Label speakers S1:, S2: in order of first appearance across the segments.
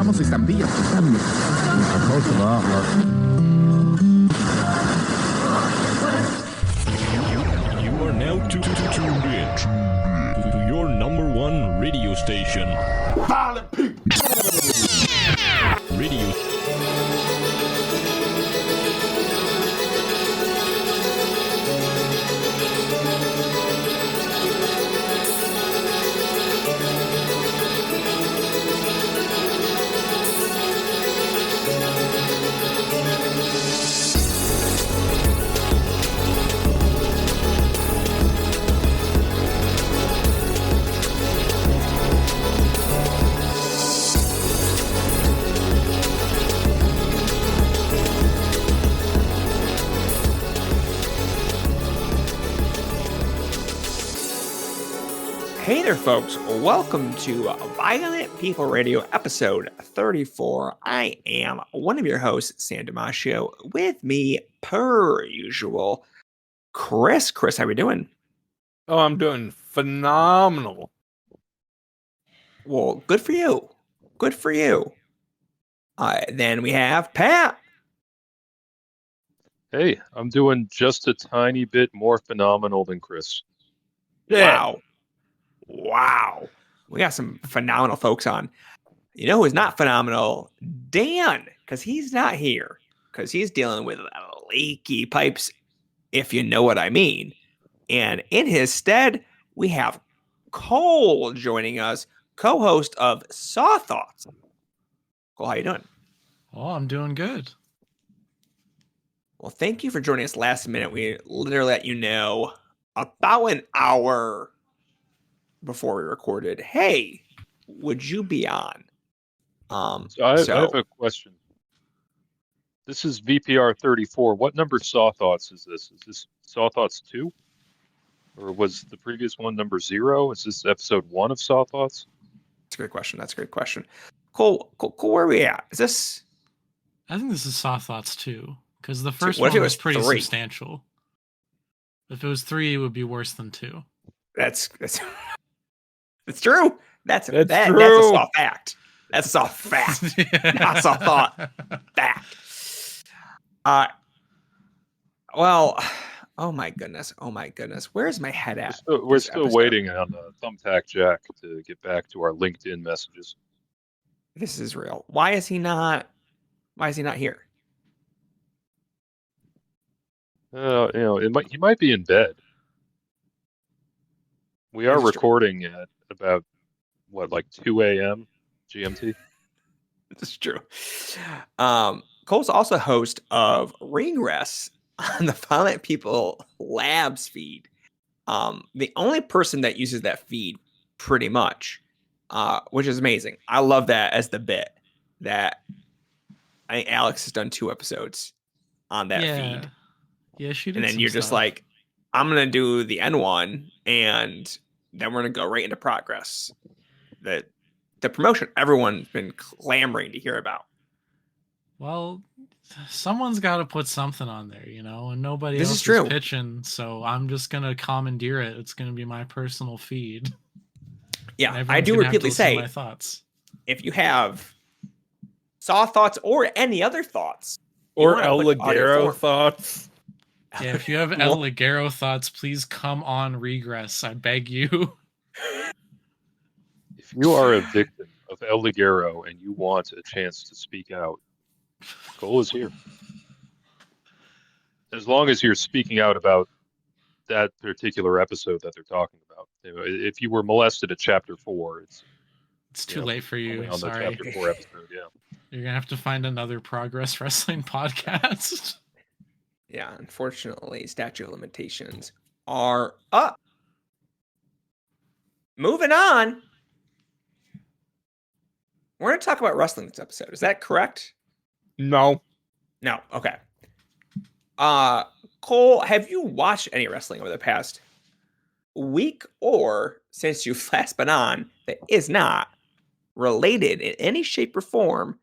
S1: Necesitamos estampillas que cambien.
S2: You are now tuned in to your number one radio station.
S1: Violent people.
S2: Radio.
S3: Hey there, folks. Welcome to Violent People Radio, episode 34. I am one of your hosts, Sam Damasio. With me, per usual, Chris. Chris, how we doing?
S4: Oh, I'm doing phenomenal.
S3: Well, good for you. Good for you. Then we have Pat.
S5: Hey, I'm doing just a tiny bit more phenomenal than Chris.
S3: Yeah. Wow. We got some phenomenal folks on. You know who's not phenomenal? Dan, because he's not here. Because he's dealing with leaky pipes, if you know what I mean. And in his stead, we have Cole joining us, co-host of Thawts. Cole, how you doing?
S6: Oh, I'm doing good.
S3: Well, thank you for joining us last minute. We literally let you know about an hour before we recorded, hey, would you be on?
S5: I have a question. This is VPR 34. What number Saw Thoughts is this? Is this Saw Thoughts 2? Or was the previous one number 0? Is this episode 1 of Saw Thoughts?
S3: That's a great question. That's a great question. Cole, where are we at? Is this?
S6: I think this is Saw Thoughts 2, because the first one was pretty substantial. If it was 3, it would be worse than 2.
S3: That's it's true. That's true. That's a soft fact. That's a soft fact. Not a soft thought. Fact. Well, oh my goodness. Where's my head at?
S5: We're still waiting on Thumbtack Jack to get back to our LinkedIn messages.
S3: This is real. Why is he not here?
S5: He might be in bed. We are recording at about, 2 a.m. GMT?
S3: This is true. Cole's also host of Regress on the Violent People Labs feed. The only person that uses that feed pretty much, which is amazing. I love that as the bit that I think Alex has done 2 episodes on that feed.
S6: Yeah, she did.
S3: And then you're just like, I'm going to do the N one, and then we're going to go right into progress. The promotion everyone's been clamoring to hear about.
S6: Well, someone's got to put something on there, and nobody
S3: else
S6: is pitching, so I'm just going to commandeer it. It's going to be my personal feed.
S3: Yeah, I do repeatedly say,
S6: my thoughts.
S3: If you have Saw Thoughts or any other thoughts,
S4: or El Ligero thoughts.
S6: Yeah, if you have El Ligero thoughts, please come on Regress. I beg you.
S5: If you are a victim of El Ligero and you want a chance to speak out, Cole is here. As long as you're speaking out about that particular episode that they're talking about. If you were molested at Chapter 4,
S6: it's too late for you.
S5: On
S6: Sorry.
S5: the Chapter 4 episode, yeah.
S6: You're going to have to find another Progress Wrestling podcast.
S3: Yeah, unfortunately, statute of limitations are up. Moving on. We're going to talk about wrestling this episode. Is that correct?
S4: No.
S3: Okay. Cole, have you watched any wrestling over the past week or since you've last been on that is not related in any shape or form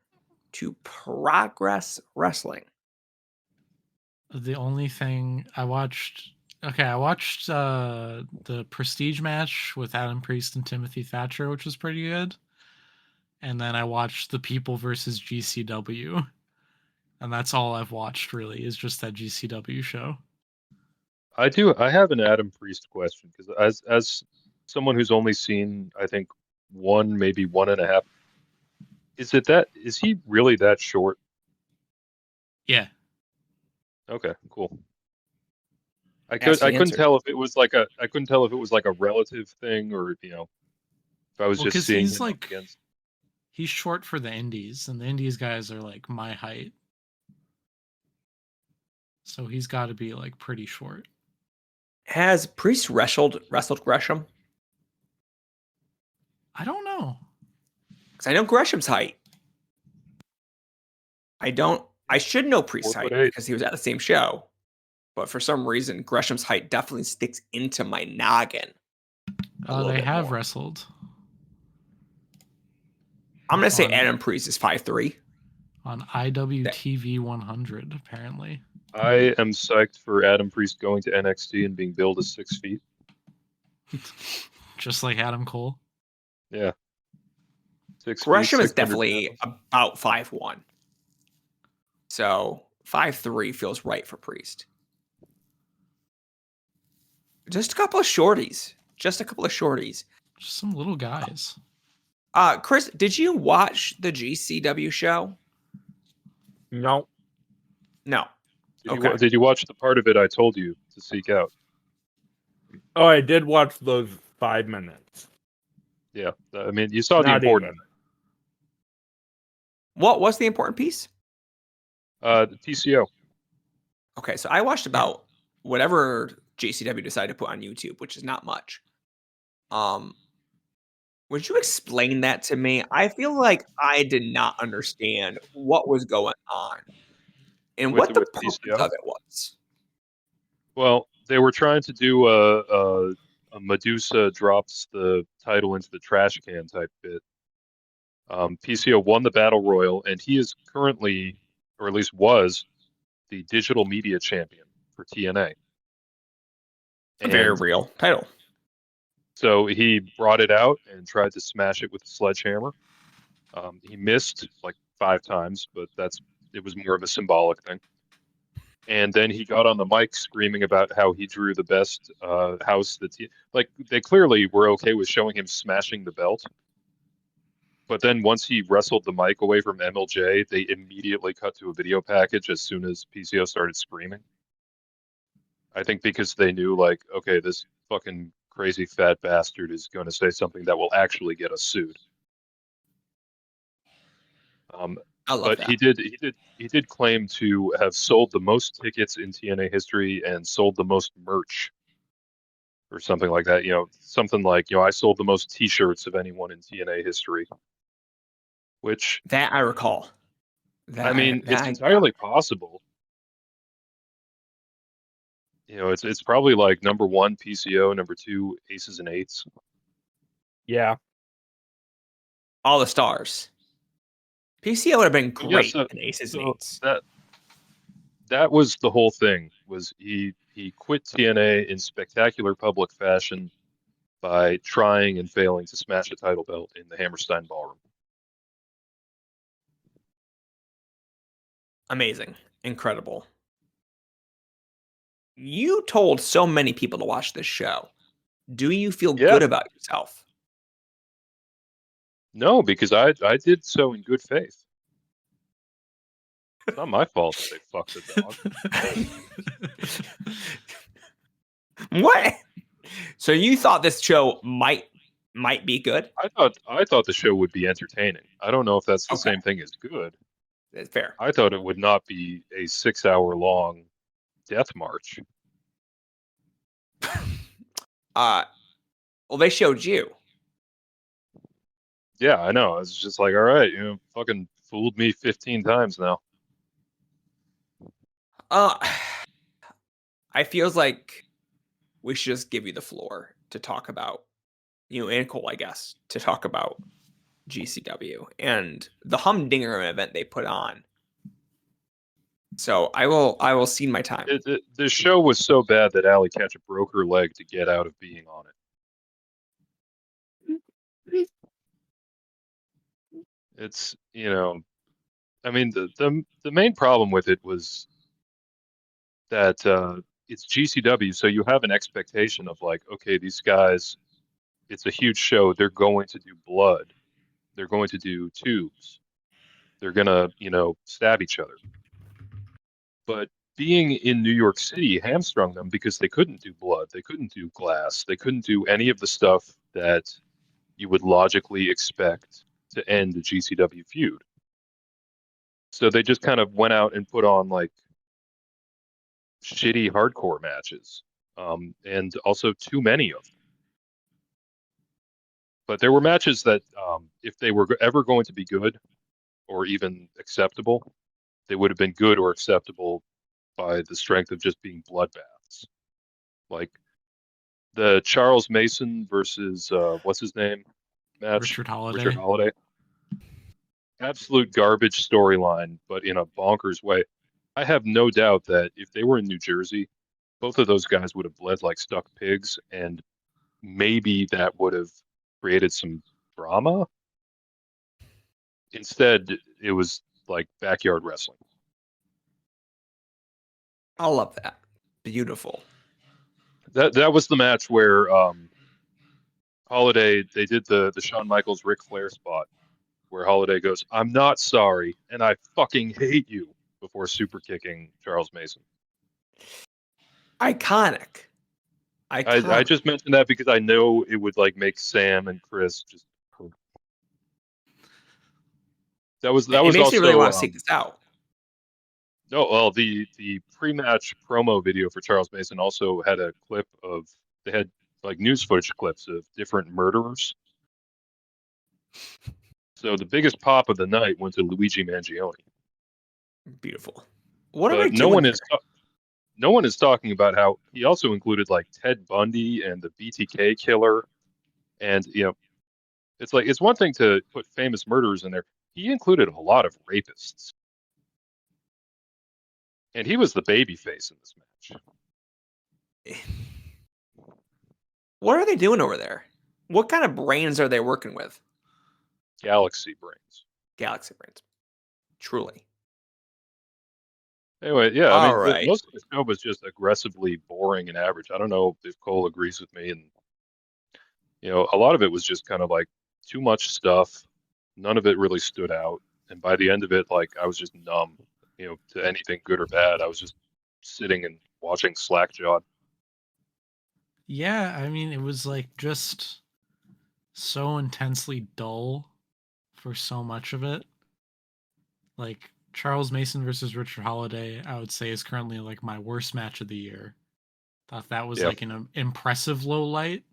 S3: to Progress Wrestling?
S6: The only thing I watched the Prestige match with Adam Priest and Timothy Thatcher, which was pretty good. and then I watched The People versus GCW, and that's all I've watched really is just that GCW show.
S5: I have an Adam Priest question because as someone who's only seen, I think, one, maybe 1.5, is he really that short?
S6: Yeah.
S5: Okay, cool. I couldn't tell if it was like a relative thing or if I was just seeing
S6: he's
S5: him
S6: like
S5: up against.
S6: He's short for the indies, and the indies guys are like my height. So he's got to be like pretty short.
S3: Has Priest wrestled Gresham?
S6: I don't know.
S3: Because I know Gresham's height. I should know Priest's height because he was at the same show. But for some reason, Gresham's height definitely sticks into my noggin.
S6: They have wrestled.
S3: I'm going to say Adam Priest is 5'3".
S6: On IWTV 100, apparently.
S5: I am psyched for Adam Priest going to NXT and being billed as 6 feet.
S6: Just like Adam Cole.
S5: Yeah.
S3: Gresham is definitely about 5'1". So 5'3" feels right for Priest. Just a couple of shorties. Just
S6: some little guys.
S3: Chris, did you watch the GCW show?
S4: No.
S5: Did you watch the part of it I told you to seek out?
S4: Oh, I did watch those 5 minutes.
S5: Yeah, I mean, you saw the important.
S3: What was the important piece?
S5: The PCO.
S3: Okay, so I watched about whatever JCW decided to put on YouTube, which is not much. Would you explain that to me? I feel like I did not understand what was going on and what the purpose of it was.
S5: Well, they were trying to do a Medusa drops the title into the trash can type bit. PCO won the Battle Royal, and he is currently, or at least was, the digital media champion for TNA.
S3: A very real title.
S5: So he brought it out and tried to smash it with a sledgehammer. He missed like 5 times, but it was more of a symbolic thing. And then he got on the mic screaming about how he drew the best house they clearly were okay with showing him smashing the belt. But then once he wrestled the mic away from MLJ, they immediately cut to a video package as soon as PCO started screaming. I think because they knew, like, okay, this fucking crazy fat bastard is going to say something that will actually get us sued.
S3: I love that.
S5: He did claim to have sold the most tickets in TNA history and sold the most merch, or something like that. Something like, I sold the most T-shirts of anyone in TNA history. Which
S3: that I recall.
S5: It's entirely possible. It's probably like number 1 PCO, number 2 Aces and Eights.
S4: Yeah.
S3: All the stars. PCO would have been great in Aces and Eights.
S5: That was the whole thing. Was he quit TNA in spectacular public fashion by trying and failing to smash a title belt in the Hammerstein Ballroom.
S3: Amazing. Incredible. You told so many people to watch this show. Do you feel good about yourself?
S5: No, because I did so in good faith. It's not my fault that they fucked the dog.
S3: What? So you thought this show might be good?
S5: I thought the show would be entertaining. I don't know if that's the same thing as good.
S3: That's fair.
S5: I thought it would not be a 6-hour-long death march.
S3: Well, they showed you.
S5: Yeah, I know. I was just like, all right, fucking fooled me 15 times now.
S3: I feels like we should just give you the floor to talk about, and Cole, I guess, to talk about GCW and the humdinger event they put on. So I will cede my time.
S5: The show was so bad that Allie Ketchup broke her leg to get out of being on it. It's, I mean, the main problem with it was that it's GCW, so you have an expectation of like, okay, these guys, it's a huge show. They're going to do blood. They're going to do tubes. They're gonna, stab each other. But being in New York City hamstrung them because they couldn't do blood, they couldn't do glass, they couldn't do any of the stuff that you would logically expect to end the GCW feud. So they just kind of went out and put on like shitty hardcore matches, and also too many of them. But there were matches that, if they were ever going to be good or even acceptable, they would have been good or acceptable by the strength of just being bloodbaths. Like the Charles Mason versus, what's his name match?
S6: Richard Holiday.
S5: Richard Holiday. Absolute garbage storyline, but in a bonkers way. I have no doubt that if they were in New Jersey, both of those guys would have bled like stuck pigs, and maybe that would have created some drama. Instead, it was like backyard wrestling.
S3: I love that. Beautiful.
S5: That was the match where Holiday, they did the Shawn Michaels Ric Flair spot where Holiday goes, "I'm not sorry, and I fucking hate you," before super kicking Charles Mason.
S3: Iconic.
S5: I just mentioned that because I know it would like make Sam and Chris just. That was
S3: it makes
S5: also,
S3: me really want to seek this out.
S5: No, well, the pre-match promo video for Charles Mason also had a clip of, they had like news footage clips of different murderers. So the biggest pop of the night went to Luigi Mangione.
S3: Beautiful. What
S5: but
S3: are we doing?
S5: No one is talking about how he also included like Ted Bundy and the BTK killer, and it's like, it's one thing to put famous murderers in there. He included a lot of rapists. And he was the baby face in this match.
S3: What are they doing over there? What kind of brains are they working with?
S5: Galaxy brains.
S3: Galaxy brains. Truly.
S5: Anyway, yeah,
S3: right.
S5: Most of the show was just aggressively boring and average. I don't know if Cole agrees with me. And, a lot of it was just kind of like too much stuff. None of it really stood out. And by the end of it, like, I was just numb, to anything good or bad. I was just sitting and watching slack-jawed.
S6: Yeah, I mean, it was like just so intensely dull for so much of it. Like Charles Mason versus Richard Holiday, I would say, is currently like my worst match of the year. Thought that was like an impressive low light.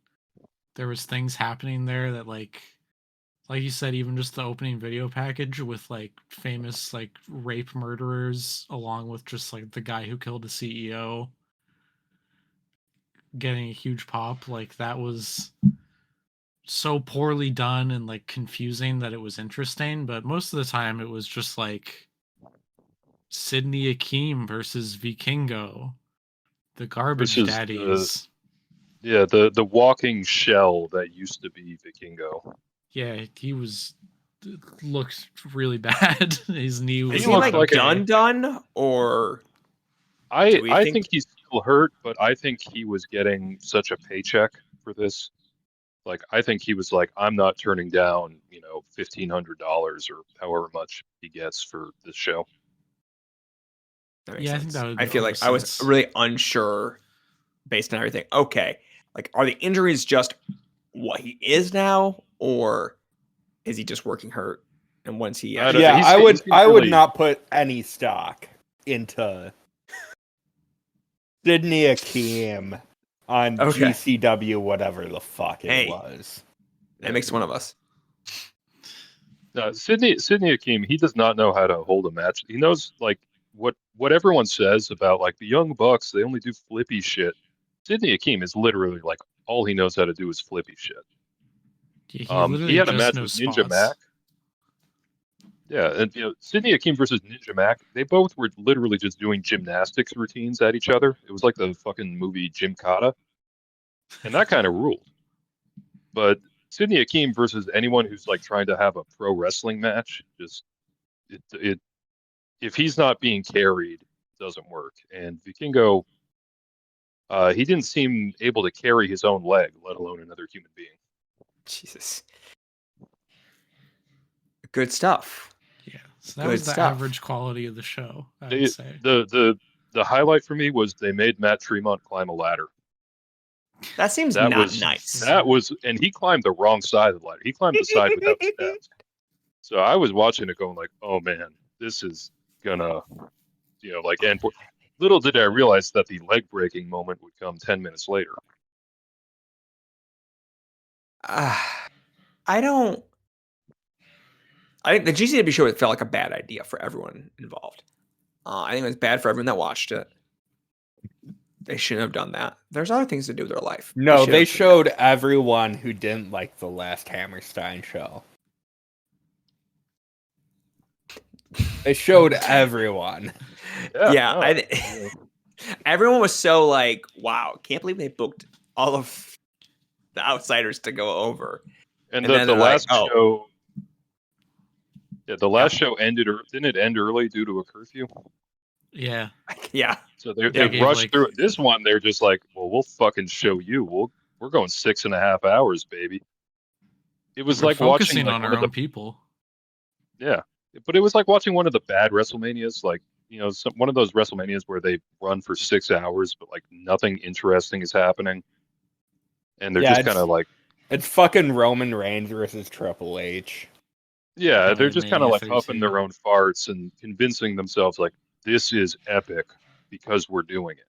S6: There was things happening there that like you said, even just the opening video package with like famous like rape murderers, along with just like the guy who killed the CEO getting a huge pop, like that was so poorly done and like confusing that it was interesting. But most of the time it was just like Sidney Akeem versus Vikingo, the garbage daddies.
S5: The walking shell that used to be Vikingo.
S6: Yeah, he looked really bad. His knee was.
S3: Is he like done, or?
S5: I think he's still hurt, but I think he was getting such a paycheck for this. Like, I think he was like, I'm not turning down, $1,500 or however much he gets for this show.
S6: Yeah, I think that would.
S3: I feel like I was really unsure based on everything. Okay, like, are the injuries just what he is now, or is he just working hurt? And once he,
S4: I would not put any stock into Sidney Akeem on GCW, whatever the fuck it was.
S3: That makes one of us.
S5: Sidney Akeem, he does not know how to hold a match. He knows like what everyone says about like the Young Bucks. They only do flippy shit. Sidney Akeem is literally like all he knows how to do is flippy shit.
S6: Yeah,
S5: he had a match with Ninja Mac. Yeah, and Sidney Akeem versus Ninja Mac, they both were literally just doing gymnastics routines at each other. It was like the fucking movie Gymkata. And that kind of ruled. But Sidney Akeem versus anyone who's like trying to have a pro wrestling match, just if he's not being carried, it doesn't work. And Vikingo, he didn't seem able to carry his own leg, let alone another human being.
S3: Jesus. Good stuff.
S6: Yeah, so that was the average quality of the show, I would say.
S5: The highlight for me was they made Matt Tremont climb a ladder.
S3: That seems not nice.
S5: That was, and he climbed the wrong side of the ladder. He climbed the side without steps. So I was watching it going like, oh man, this is gonna, like end. Little did I realize that the leg breaking moment would come 10 minutes later.
S3: I think the GCW show felt like a bad idea for everyone involved. I think it was bad for everyone that watched it. They shouldn't have done that. There's other things to do with their life.
S4: No, they showed everyone who didn't like the last Hammerstein show. They showed everyone.
S3: Yeah. Everyone was so like, wow, can't believe they booked all of the outsiders to go over.
S5: And the last show... Yeah, the last show ended, or didn't it end early due to a curfew?
S6: Yeah.
S3: Yeah.
S5: So they rushed through it. This one, they're just like, well, we'll fucking show you. We're going 6.5 hours, baby. It was like
S6: focusing
S5: watching
S6: on our own people.
S5: Yeah, but it was like watching one of the bad WrestleManias, like one of those WrestleManias where they run for 6 hours, but like nothing interesting is happening, and they're just kind of like,
S4: it's fucking Roman Reigns versus Triple H.
S5: Yeah, they're just kind of like huffing their own farts and convincing themselves like this is epic because we're doing it.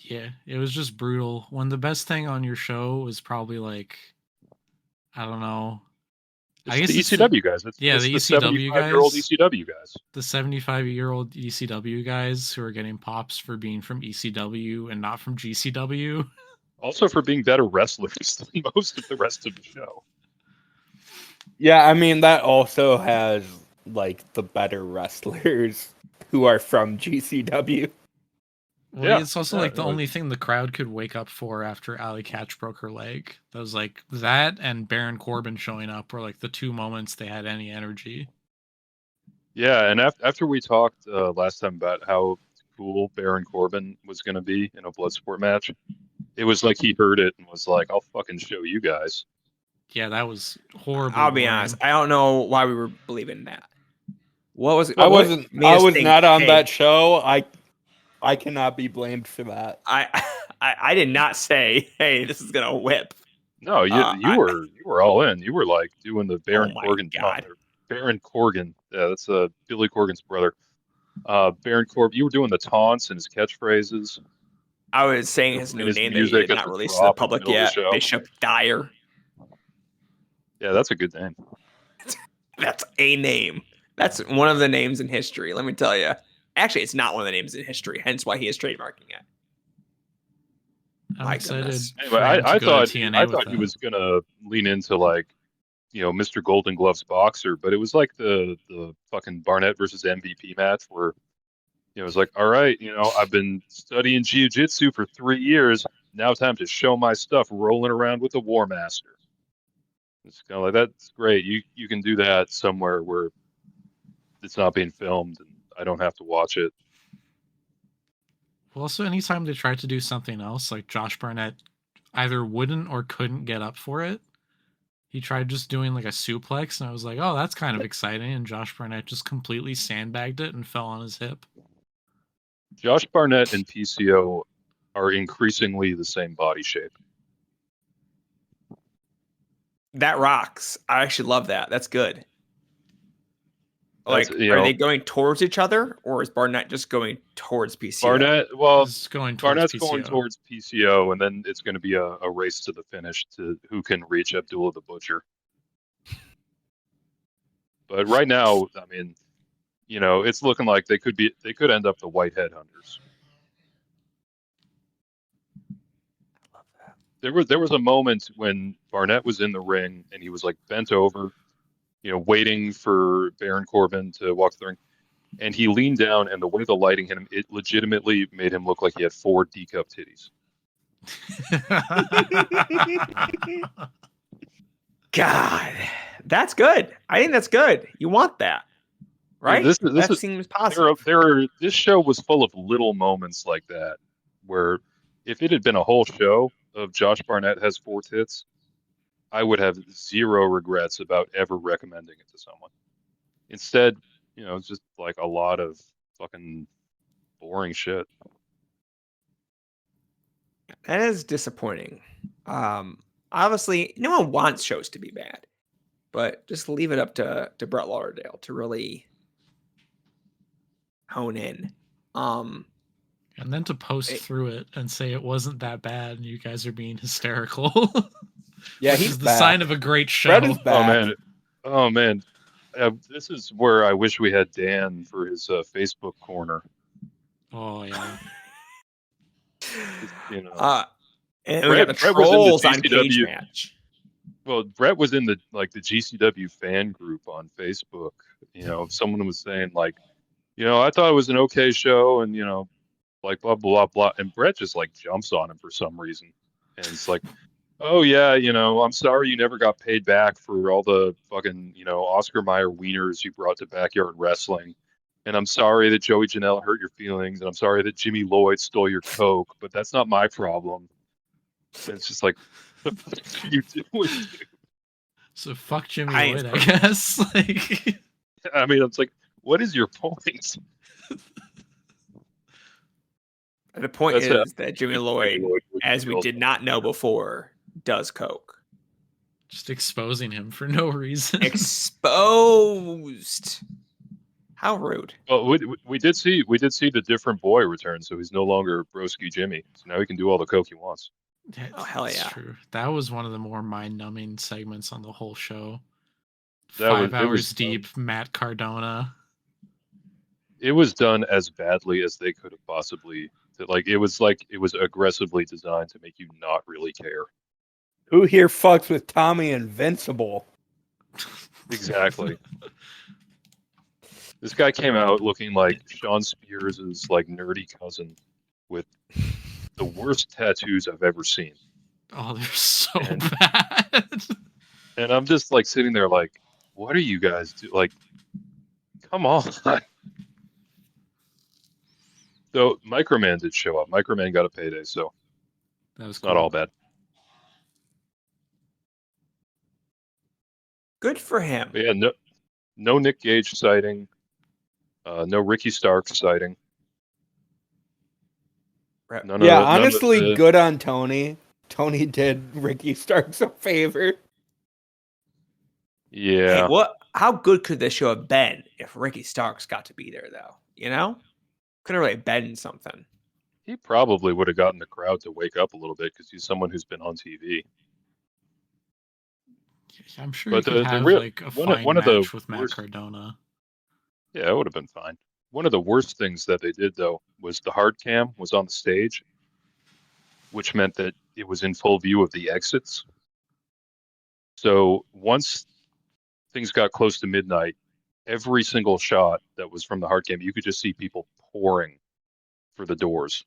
S6: Yeah, it was just brutal. When the best thing on your show was probably like, I don't know.
S5: I guess the ECW guys.
S6: The ECW guys.
S5: 75-year-old ECW guys.
S6: The 75-year-old ECW guys who are getting pops for being from ECW and not from GCW.
S5: Also for being better wrestlers than most of the rest of the show.
S4: Yeah, I mean, that also has, like, the better wrestlers who are from GCW.
S6: Well, it's also, the only thing the crowd could wake up for after Allie Katch broke her leg. That was, like, that and Baron Corbin showing up were, like, the two moments they had any energy.
S5: Yeah, and after we talked last time about how cool Baron Corbin was going to be in a Bloodsport match, it was like he heard it and was like, I'll fucking show you guys.
S6: Yeah, that was horrible.
S3: I'll be honest. I don't know why we were believing that. What was it?
S4: I was not on that show. I cannot be blamed for that.
S3: I did not say, hey, this is gonna whip.
S5: No, you were all in. You were like doing the Baron Corbin. Baron Corbin. Yeah, that's Billy Corgan's brother. Baron Corbin. You were doing the taunts and his catchphrases.
S3: I was saying his new name that he did not release to the public yet. Bishop Dyer.
S5: Yeah, that's a good name.
S3: That's a name. That's one of the names in history, let me tell you. Actually, it's not one of the names in history, hence why he is trademarking it.
S6: I'm excited.
S5: Anyway, I thought he was going to lean into, like, Mr. Golden Gloves boxer, but it was like the fucking Barnett versus MVP match where, it was like, all right, I've been studying jiu-jitsu for 3 years. Now time to show my stuff rolling around with the War Master. It's kind of like, that's great. You can do that somewhere where it's not being filmed and I don't have to watch it.
S6: Well, also, anytime they tried to do something else, like Josh Barnett either wouldn't or couldn't get up for it. He tried just doing like a suplex, and I was like, oh, that's kind of exciting. And Josh Barnett just completely sandbagged it and fell on his hip.
S5: Josh Barnett and PCO are increasingly the same body shape.
S3: That rocks. I actually love that. That's good. Like, are they going towards each other, or is Barnett just going towards PCO?
S6: Barnett's going
S5: towards PCO, and then it's going to be a race to the finish to who can reach Abdullah the Butcher. But right now, I mean, it's looking like they could end up the White Headhunters.
S3: I love that.
S5: There was a moment when Barnett was in the ring and he was like bent over, waiting for Baron Corbin to walk the ring. And he leaned down, and the way the lighting hit him, it legitimately made him look like he had 4 D-cup titties.
S3: God, that's good. I think that's good. You want that, right?
S5: This
S3: Seems positive.
S5: This show was full of little moments like that, where if it had been a whole show of Josh Barnett has 4 tits, I would have zero regrets about ever recommending it to someone. Instead, it's just like a lot of fucking boring shit.
S3: That is disappointing. Obviously, no one wants shows to be bad, but just leave it up to Brett Lauderdale to really hone in.
S6: And then to post through it and say it wasn't that bad and you guys are being hysterical.
S4: Yeah,
S6: which
S4: he's
S6: is the
S4: back.
S6: sign of a great show.
S4: Brett is back.
S5: Oh man. This is where I wish we had Dan for his Facebook corner.
S6: Oh yeah.
S3: And we got the trolls on Cage Match.
S5: Well, Brett was in the GCW fan group on Facebook. Someone was saying like, I thought it was an okay show, and like blah blah blah, and Brett just like jumps on him for some reason, and it's like, oh yeah, I'm sorry you never got paid back for all the fucking Oscar Mayer wieners you brought to Backyard Wrestling. And I'm sorry that Joey Janela hurt your feelings, and I'm sorry that Jimmy Lloyd stole your coke, but that's not my problem. And it's just like, what the fuck are you doing?
S6: So fuck Jimmy Lloyd, I guess.
S5: I mean, it's like, what is your point?
S3: The point is that Jimmy Lloyd, as we did not know before, does coke.
S6: Just exposing him for no reason.
S3: Exposed. How rude.
S5: Well, we did see the different boy return, so he's no longer Broski Jimmy. So now he can do all the coke he wants.
S3: Oh hell yeah!
S6: True. That was one of the more mind-numbing segments on the whole show.
S5: That
S6: 5 hours deep, Matt Cardona.
S5: It was done as badly as they could have possibly. It was aggressively designed to make you not really care.
S4: Who here fucks with Tommy Invincible?
S5: Exactly. This guy came out looking like Sean Spears' nerdy cousin with the worst tattoos I've ever seen.
S6: Oh, they're so bad.
S5: And I'm just sitting there what are you guys doing? Come on. So Microman did show up. Microman got a payday, so
S6: that was
S5: not all bad.
S3: Good for him.
S5: But yeah, no Nick Gage sighting. No Ricky Starks sighting.
S4: Honestly, good on Tony. Tony did Ricky Starks a favor.
S5: Yeah.
S3: Hey, how good could this show have been if Ricky Starks got to be there, though? Could have really been something.
S5: He probably would have gotten the crowd to wake up a little bit because he's someone who's been on TV.
S6: I'm sure you could have a fine match with Matt Cardona.
S5: Yeah, it would have been fine. One of the worst things that they did, though, was the hard cam was on the stage, which meant that it was in full view of the exits. So once things got close to midnight, every single shot that was from the hard cam, you could just see people pouring for the doors.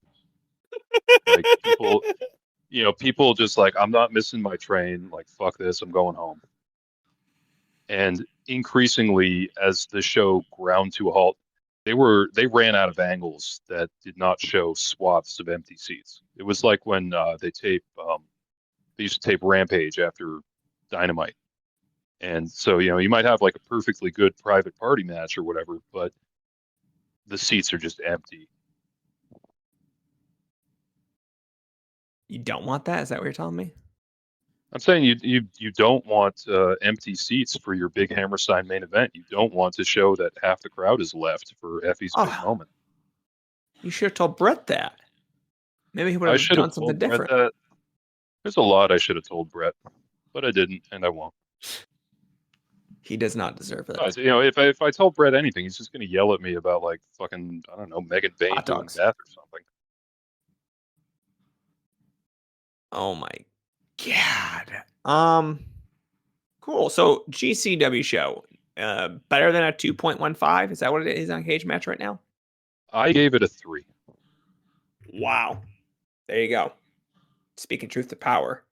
S5: People just I'm not missing my train. Fuck this, I'm going home. And increasingly, as the show ground to a halt, they ran out of angles that did not show swaths of empty seats. It was like when they used to tape Rampage after Dynamite. And so, you might have a perfectly good private party match or whatever, but the seats are just empty.
S3: You don't want that? Is that what you're telling me?
S5: I'm saying you don't want empty seats for your big Hammerstein main event. You don't want to show that half the crowd is left for Effie's big moment.
S3: You should have told Brett that. Maybe he would have done something different.
S5: There's a lot I should have told Brett, but I didn't, and I won't.
S3: He does not deserve it.
S5: If I told Brett anything, he's just going to yell at me about fucking, I don't know, Megan Bain doing death or something.
S3: Oh my God. Cool. So GCW show, better than a 2.15. Is that what it is on Cage Match right now?
S5: I gave it a 3.
S3: Wow. There you go. speaking truth to power.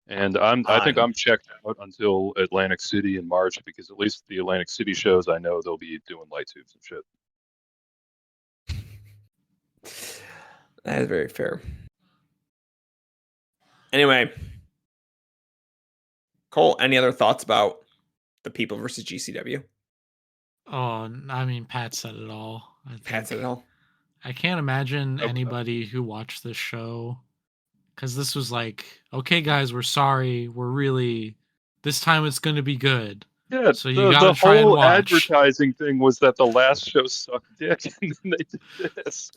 S5: And I think I'm checked out until Atlantic City in March, because at least the Atlantic City shows I know they'll be doing light tubes and shit.
S3: That is very fair. Anyway, Cole, any other thoughts about the People versus GCW?
S6: Oh, I mean, Pat said it all.
S3: Pat said it all.
S6: I can't imagine anybody who watched this show, because this was like, okay, guys, we're sorry. We're really, this time it's going to be good.
S5: Yeah,
S6: so you got to try and
S5: whole
S6: watch.
S5: advertising thing was that the last show sucked dick, and then they did this.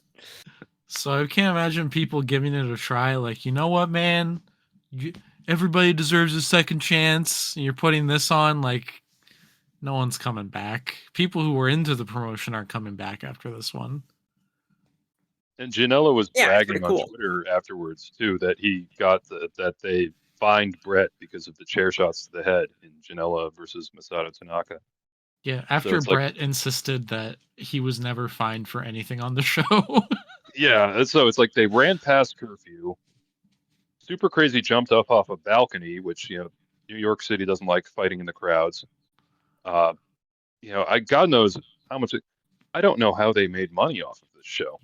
S6: So I can't imagine people giving it a try. Like, you know what, man? Everybody deserves a second chance. And you're putting this on, like, no one's coming back. People who were into the promotion aren't coming back after this one.
S5: And Janela was bragging on Twitter afterwards too that he got that they fined Brett because of the chair shots to the head in Janela versus Masato Tanaka.
S6: Yeah, after Brett insisted that he was never fined for anything on the show.
S5: Yeah, so it's like they ran past curfew. Super Crazy jumped up off a balcony, which, you know, New York City doesn't like fighting in the crowds. You know, God knows how much. I don't know how they made money off of this show.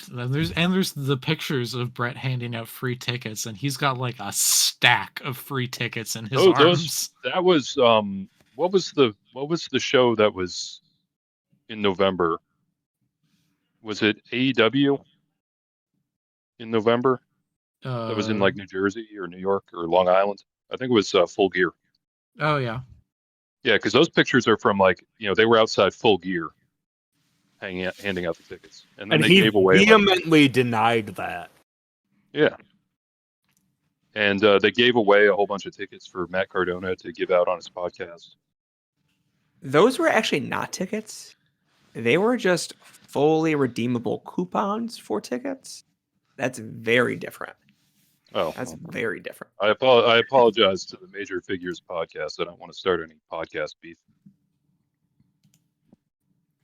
S6: There's the pictures of Brett handing out free tickets, and he's got like a stack of free tickets in his arms.
S5: That was what was the show that was in November? Was it AEW in November? That was in like New Jersey or New York or Long Island. I think it was Full Gear.
S6: Oh yeah.
S5: Yeah, because those pictures are from, like, you know, they were outside Full Gear, handing out the tickets, and then they gave away.
S4: Vehemently denied that.
S5: Yeah, and they gave away a whole bunch of tickets for Matt Cardona to give out on his podcast.
S3: Those were actually not tickets; they were just fully redeemable coupons for tickets. That's very different.
S5: Oh,
S3: that's very different.
S5: I apologize to the Major Figures podcast. I don't want to start any podcast beef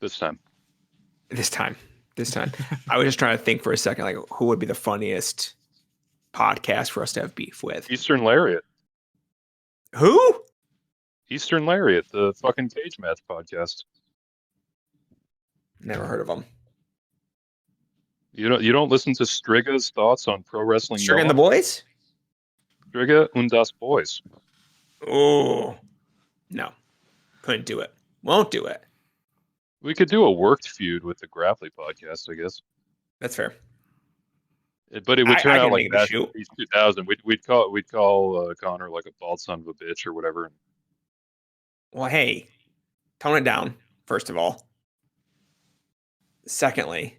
S5: this time. I was just trying to think for a second, like, who would be the funniest podcast for us to have beef with? Eastern Lariat.
S3: Who?
S5: Eastern Lariat, the fucking cage match podcast.
S3: Never heard of them.
S5: You don't listen to Striga's thoughts on pro wrestling?
S3: Striga and the Boys?
S5: Striga und das Boys.
S3: Oh, no. Couldn't do it. Won't do it.
S5: We could do a worked feud with the Grapply podcast, I guess.
S3: That's fair.
S5: But it would turn out like that. 2000. We'd call Connor like a bald son of a bitch or whatever.
S3: Well, hey, tone it down, first of all. Secondly,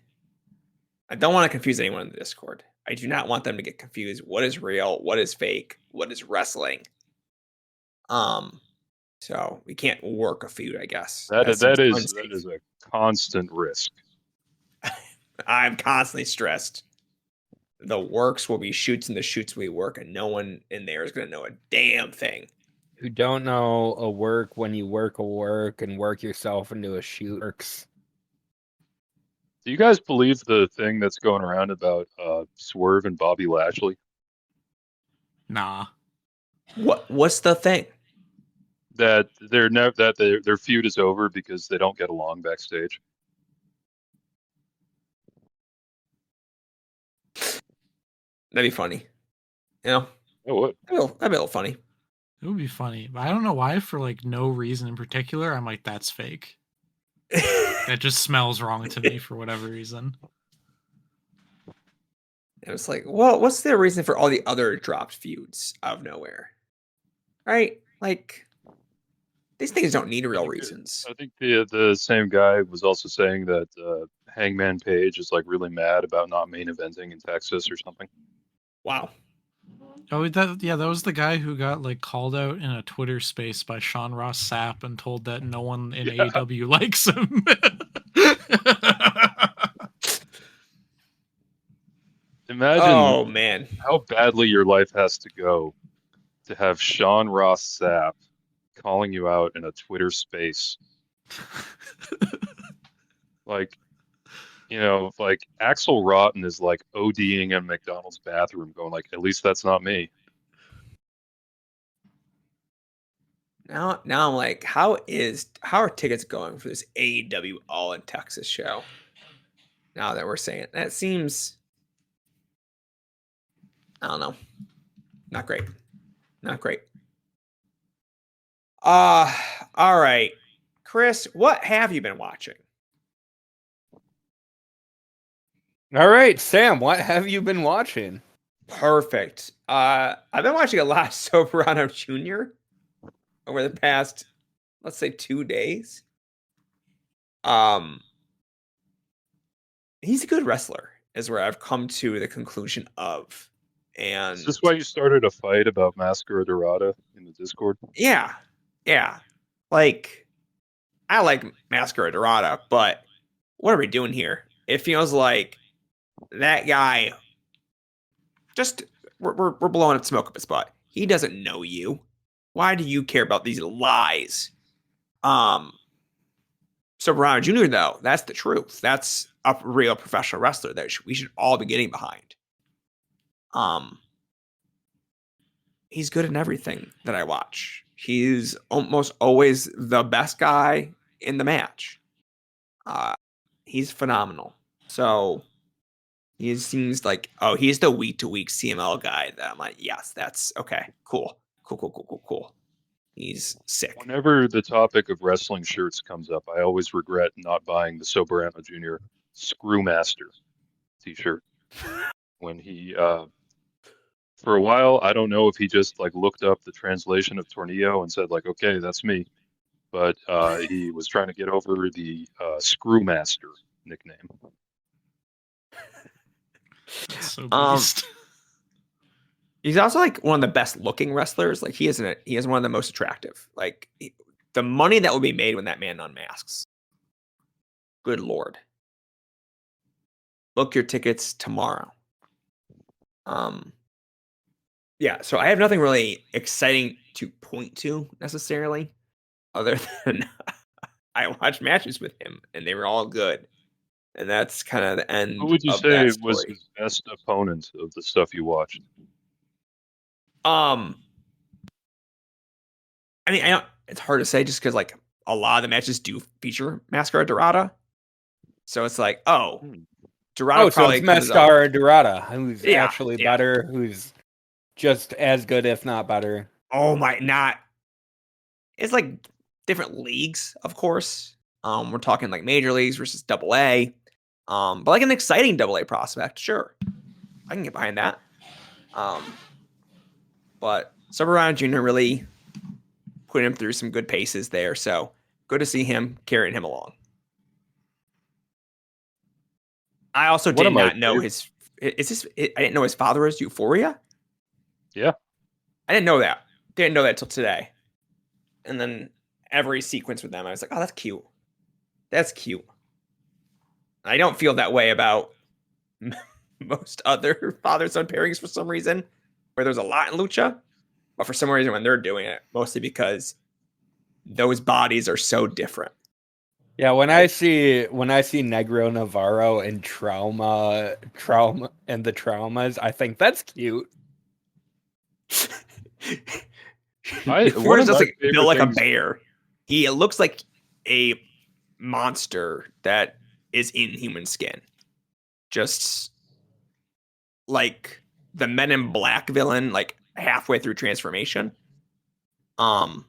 S3: I don't want to confuse anyone in the Discord. I do not want them to get confused. What is real? What is fake? What is wrestling? So we can't work a feud, I guess.
S5: That is a constant risk.
S3: I'm constantly stressed. The works will be shoots and the shoots will be work, and no one in there is going to know a damn thing.
S4: You don't know a work when you work a work and work yourself into a shoot works.
S5: Do you guys believe the thing that's going around about Swerve and Bobby Lashley?
S6: Nah.
S3: What's the thing?
S5: That their feud is over because they don't get along backstage.
S3: That'd be funny. You know?
S5: It would.
S3: That'd be a little funny.
S6: It would be funny. But I don't know why, for like no reason in particular, I'm like, that's fake. That just smells wrong to me for whatever reason.
S3: And it's like, well, what's the reason for all the other dropped feuds out of nowhere? Right? Like, these things don't need real reasons.
S5: I think the same guy was also saying that Hangman Page is like really mad about not main eventing in Texas or something.
S3: Wow.
S6: Oh, that was the guy who got like called out in a Twitter space by Sean Ross Sapp and told that no one in AEW likes him.
S5: Imagine how badly your life has to go to have Sean Ross Sapp calling you out in a Twitter space. Like, You know, like Axel Rotten is like ODing in a McDonald's bathroom, going like, at least that's not me.
S3: Now I'm like, how are tickets going for this AEW All in Texas show? Now that we're saying that seems, I don't know, not great, not great. All right, Chris, what have you been watching?
S4: All right, Sam, what have you been watching?
S3: Perfect. I've been watching a lot of Soberano Jr. over the past, let's say, 2 days. He's a good wrestler, is where I've come to the conclusion of. And
S5: is this why you started a fight about Mascara Dorada in the Discord?
S3: Yeah. Like, I like Mascara Dorada, but what are we doing here? It feels like that guy just we're blowing up smoke up his butt. He doesn't know you. Why do you care about these lies? Soberano Jr. though, that's the truth. That's a real professional wrestler that we should all be getting behind. He's good in everything that I watch. He's almost always the best guy in the match. He's phenomenal. So he seems like, oh, he's the week-to-week CML guy that I'm like, yes, that's okay. Cool. He's sick.
S5: Whenever the topic of wrestling shirts comes up, I always regret not buying the Soberano Jr. Screwmaster t-shirt. When he, for a while, I don't know if he just like looked up the translation of Tornillo and said like, okay, that's me. But he was trying to get over the Screwmaster nickname.
S6: That's so beast.
S3: He's also like one of the best looking wrestlers. Like he is one of the most attractive. Like the money that will be made when that man unmasks. Good Lord. Book your tickets tomorrow. Yeah, so I have nothing really exciting to point to necessarily, other than I watched matches with him and they were all good. And that's kind of the end.
S5: Who would you say was his best opponent of the stuff you watched?
S3: I mean, it's hard to say just because like a lot of the matches do feature Mascara Dorada. So it's like, Dorada
S4: probably so it's Mascara Dorada, who's actually better, who's just as good, if not better.
S3: Oh my, not. It's like different leagues, of course. We're talking like major leagues versus AA. But like an exciting AA prospect, sure. I can get behind that. But Soberano Jr. really put him through some good paces there. So good to see him carrying him along. I also did not know his. I didn't know his father was Euphoria.
S5: Yeah.
S3: I didn't know that. Didn't know that till today. And then every sequence with them, I was like, oh, that's cute. That's cute. I don't feel that way about most other father-son pairings for some reason, where there's a lot in Lucha. But for some reason, when they're doing it, mostly because those bodies are so different.
S4: Yeah, when I see Negro Navarro and Trauma and the Traumas, I think that's cute.
S3: Euphoria's just like built like a bear. He looks like a monster that is in human skin. Just like the Men in Black villain, like halfway through transformation. And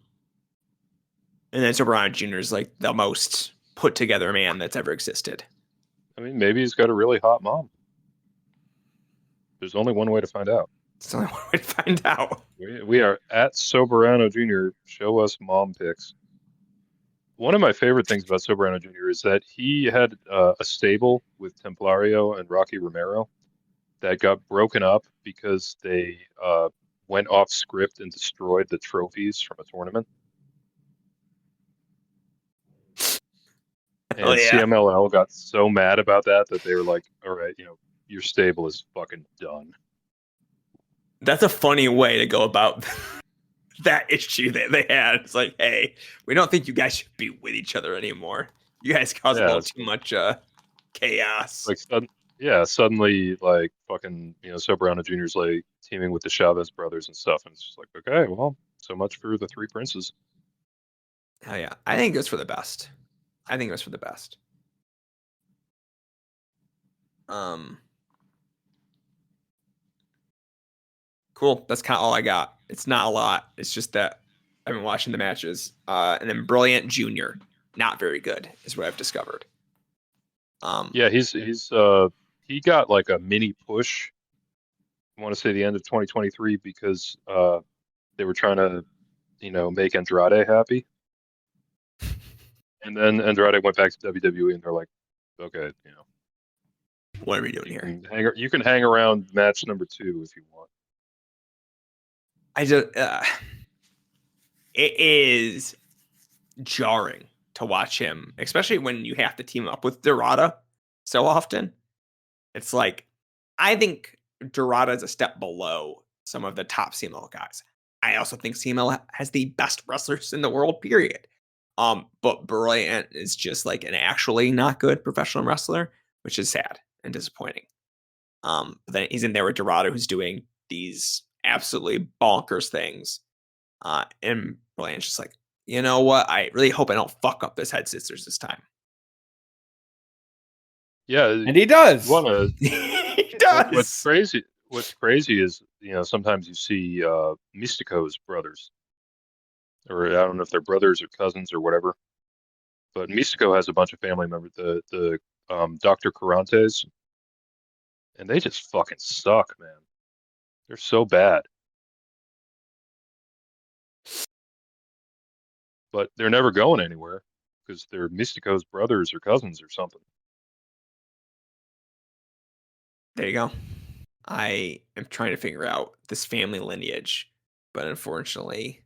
S3: then Soberano Jr. is like the most put together man that's ever existed.
S5: I mean, maybe he's got a really hot mom. There's only one way to find out.
S3: There's only one way to find out.
S5: We are at Soberano Jr. Show us mom pics. One of my favorite things about Soberano Jr. is that he had a stable with Templario and Rocky Romero that got broken up because they went off script and destroyed the trophies from a tournament. And CMLL got so mad about that they were like, all right, your stable is fucking done.
S3: That's a funny way to go about that issue that they had. It's like, hey, we don't think you guys should be with each other anymore. You guys caused a little too much Chaos.
S5: Like, suddenly, like, fucking, Soberano Jr.'s like teaming with the Chavez brothers and stuff, and it's just like, okay, well, so much for the Three Princes.
S3: Hell yeah. I think it was for the best. Cool. That's kind of all I got. It's not a lot. It's just that I've been watching the matches. And then Brilliant Junior, not very good, is what I've discovered.
S5: Yeah, he got like a mini push. I want to say the end of 2023 because they were trying to, make Andrade happy, and then Andrade went back to WWE, and they're like, okay,
S3: what are we doing here?
S5: you can hang around match number 2 if you want.
S3: I just it is jarring to watch him, especially when you have to team up with Dorada so often. It's like, I think Dorada is a step below some of the top CML guys. I also think CML has the best wrestlers in the world, period. But Brilliant is just like an actually not good professional wrestler, which is sad and disappointing. But then he's in there with Dorada, who's doing these absolutely bonkers things. And Brilliant's just like, you know what? I really hope I don't fuck up this Head Sisters this time.
S5: Yeah,
S4: and he does.
S3: He does.
S5: What's crazy is, sometimes you see Mystico's brothers, or I don't know if they're brothers or cousins or whatever, but Mystico has a bunch of family members, the Dr. Carantes, and they just fucking suck, man. They're so bad. But they're never going anywhere because they're Mystico's brothers or cousins or something.
S3: There you go. I am trying to figure out this family lineage, but unfortunately,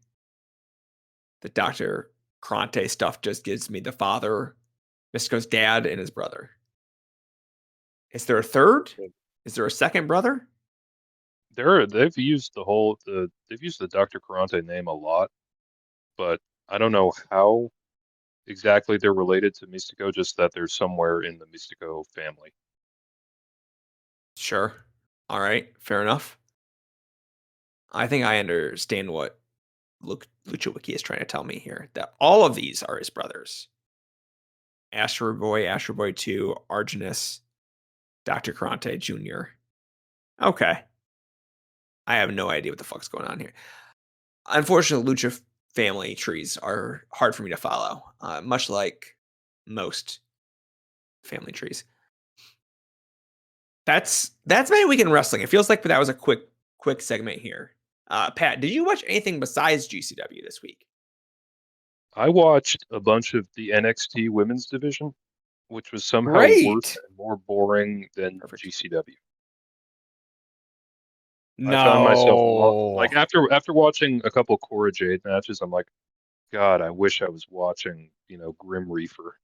S3: the Dr. Crante stuff just gives me the father, Mystico's dad, and his brother. Is there a third? Is there a second brother?
S5: They've used the Dr. Carante name a lot, but I don't know how exactly they're related to Mystico, just that they're somewhere in the Mystico family.
S3: Sure. All right. Fair enough. I think I understand what Lucha Wiki is trying to tell me here, that all of these are his brothers. Astro Boy 2, Arginus, Dr. Carante Jr. Okay. I have no idea what the fuck's going on here. Unfortunately, Lucha family trees are hard for me to follow, much like most family trees. That's my week in wrestling. It feels like that was a quick segment here. Pat, did you watch anything besides GCW this week?
S5: I watched a bunch of the NXT women's division, which was somehow worse and more boring than GCW.
S4: No.
S5: I found myself like after watching a couple Cora Jade matches, I'm like, God, I wish I was watching, Grim Reaper.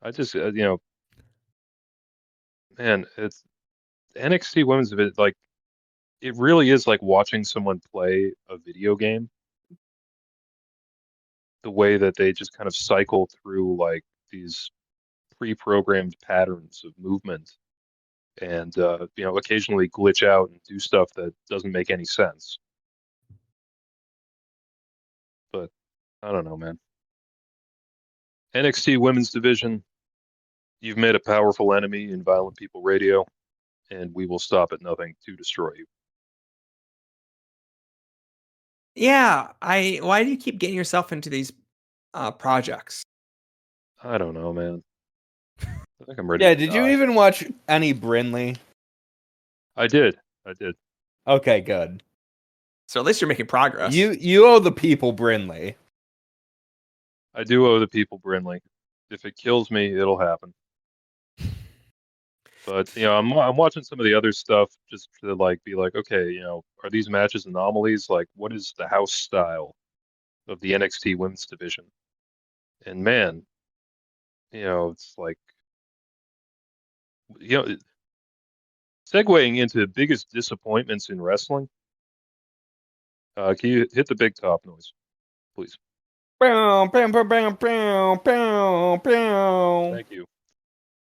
S5: I just, man, it's NXT women's division. Like, it really is like watching someone play a video game. The way that they just kind of cycle through like these pre-programmed patterns of movement, and occasionally glitch out and do stuff that doesn't make any sense. But I don't know, man. NXT women's division, you've made a powerful enemy in Violent People Radio, and we will stop at nothing to destroy you.
S3: Yeah, why do you keep getting yourself into these projects?
S5: I don't know, man. I think I'm ready.
S4: Yeah, did you even watch any Brinley?
S5: I did.
S4: Okay, good.
S3: So at least you're making progress.
S4: You owe the people Brinley.
S5: I do owe the people Brinley. If it kills me, it'll happen. But I'm watching some of the other stuff just to like be like, okay, are these matches anomalies? Like, what is the house style of the NXT women's division? And man, it's like, segueing into biggest disappointments in wrestling. Can you hit the big top noise, please? Thank you.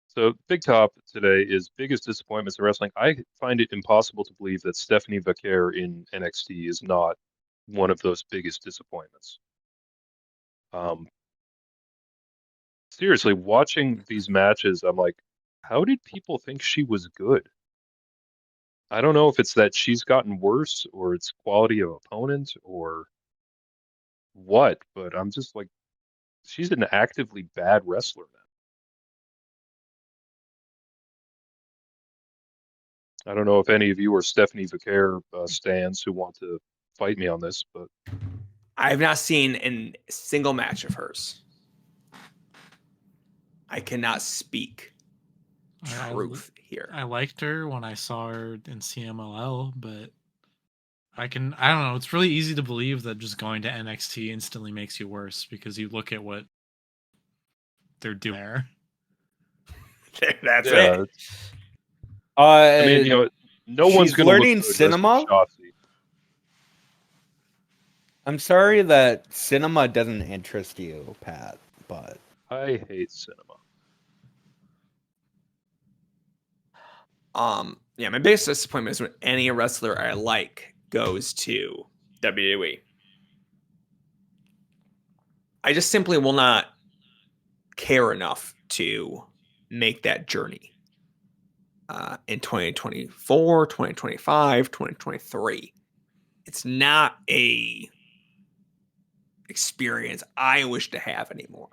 S5: So, Big Top today is biggest disappointments in wrestling. I find it impossible to believe that Stephanie Vaquer in NXT is not one of those biggest disappointments. Seriously, watching these matches, I'm like, how did people think she was good? I don't know if it's that she's gotten worse or it's quality of opponent or what, but I'm just like, she's an actively bad wrestler now. I don't know if any of you are Stephanie Vaquer stans who want to fight me on this, but
S3: I have not seen a single match of hers. I cannot speak truth here.
S6: I liked her when I saw her in CMLL, but I don't know. It's really easy to believe that just going to NXT instantly makes you worse because you look at what they're doing there.
S3: That's it.
S4: I
S5: mean, no one's going to
S4: learning
S5: look good
S4: cinema.
S5: Shotzi.
S4: I'm sorry that cinema doesn't interest you, Pat, but
S5: I hate cinema.
S3: Yeah, my biggest disappointment is when any wrestler I like goes to WWE. I just simply will not care enough to make that journey in 2024, 2025, 2023. It's not a experience I wish to have anymore.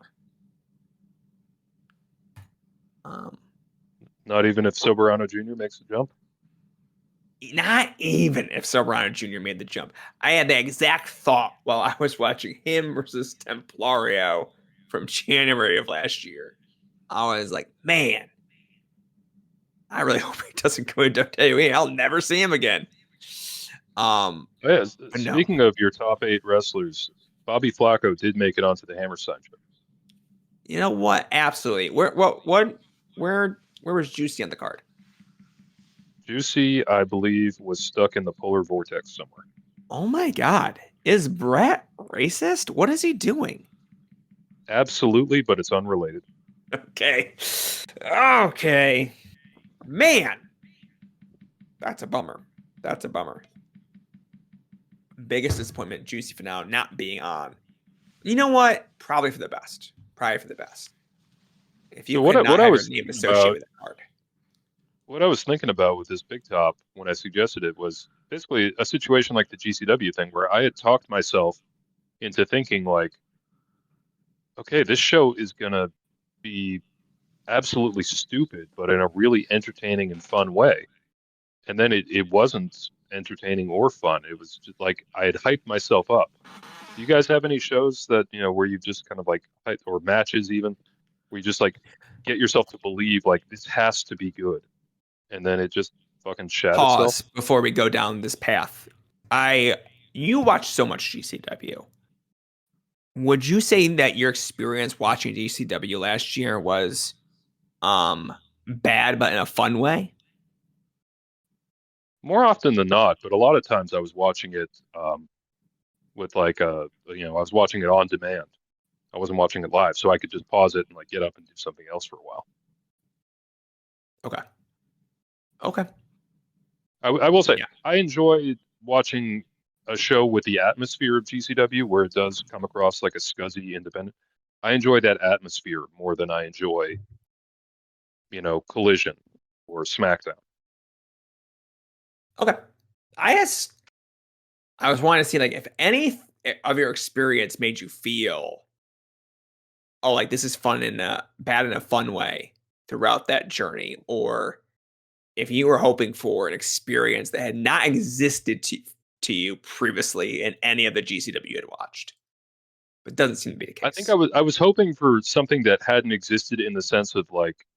S5: Not even if Soberano Jr. makes a jump?
S3: Not even if Soberano Jr. made the jump. I had the exact thought while I was watching him versus Templario from January of last year. I was like, man, I really hope he doesn't go to WWE. I'll never see him again.
S5: Speaking of your top 8 wrestlers, Bobby Flacco did make it onto the Hammerstein show.
S3: You know what? Absolutely. Where was Juicy on the card?
S5: Juicy, I believe, was stuck in the polar vortex somewhere.
S3: Oh my God. Is Brett racist? What is he doing?
S5: Absolutely, but it's unrelated.
S3: Okay. Okay. Man. That's a bummer. Biggest disappointment, Juicy for now not being on. You know what? Probably for the best. If you could not have your name associated with that card.
S5: What I was thinking about with this Big Top when I suggested it was basically a situation like the GCW thing where I had talked myself into thinking like, okay, this show is going to be absolutely stupid, but in a really entertaining and fun way. And then it wasn't entertaining or fun. It was just like I had hyped myself up. Do you guys have any shows that, where you just kind of like, or matches even, where you just like get yourself to believe like this has to be good? And then it just fucking shat
S3: Pause
S5: itself?
S3: before we go down this path. You watch so much GCW. Would you say that your experience watching GCW last year was bad but in a fun way?
S5: More often than not, but a lot of times I was watching it with like I was watching it on demand. I wasn't watching it live, so I could just pause it and like get up and do something else for a while.
S3: Okay.
S5: I will say, I enjoy watching a show with the atmosphere of GCW where it does come across like a scuzzy independent. I enjoy that atmosphere more than I enjoy, Collision or SmackDown.
S3: Okay. I was wanting to see like if any of your experience made you feel, oh, like this is fun in a bad in a fun way throughout that journey, or if you were hoping for an experience that had not existed to you previously in any of the GCW you had watched. But it doesn't seem to be the case.
S5: I think I was hoping for something that hadn't existed in the sense of like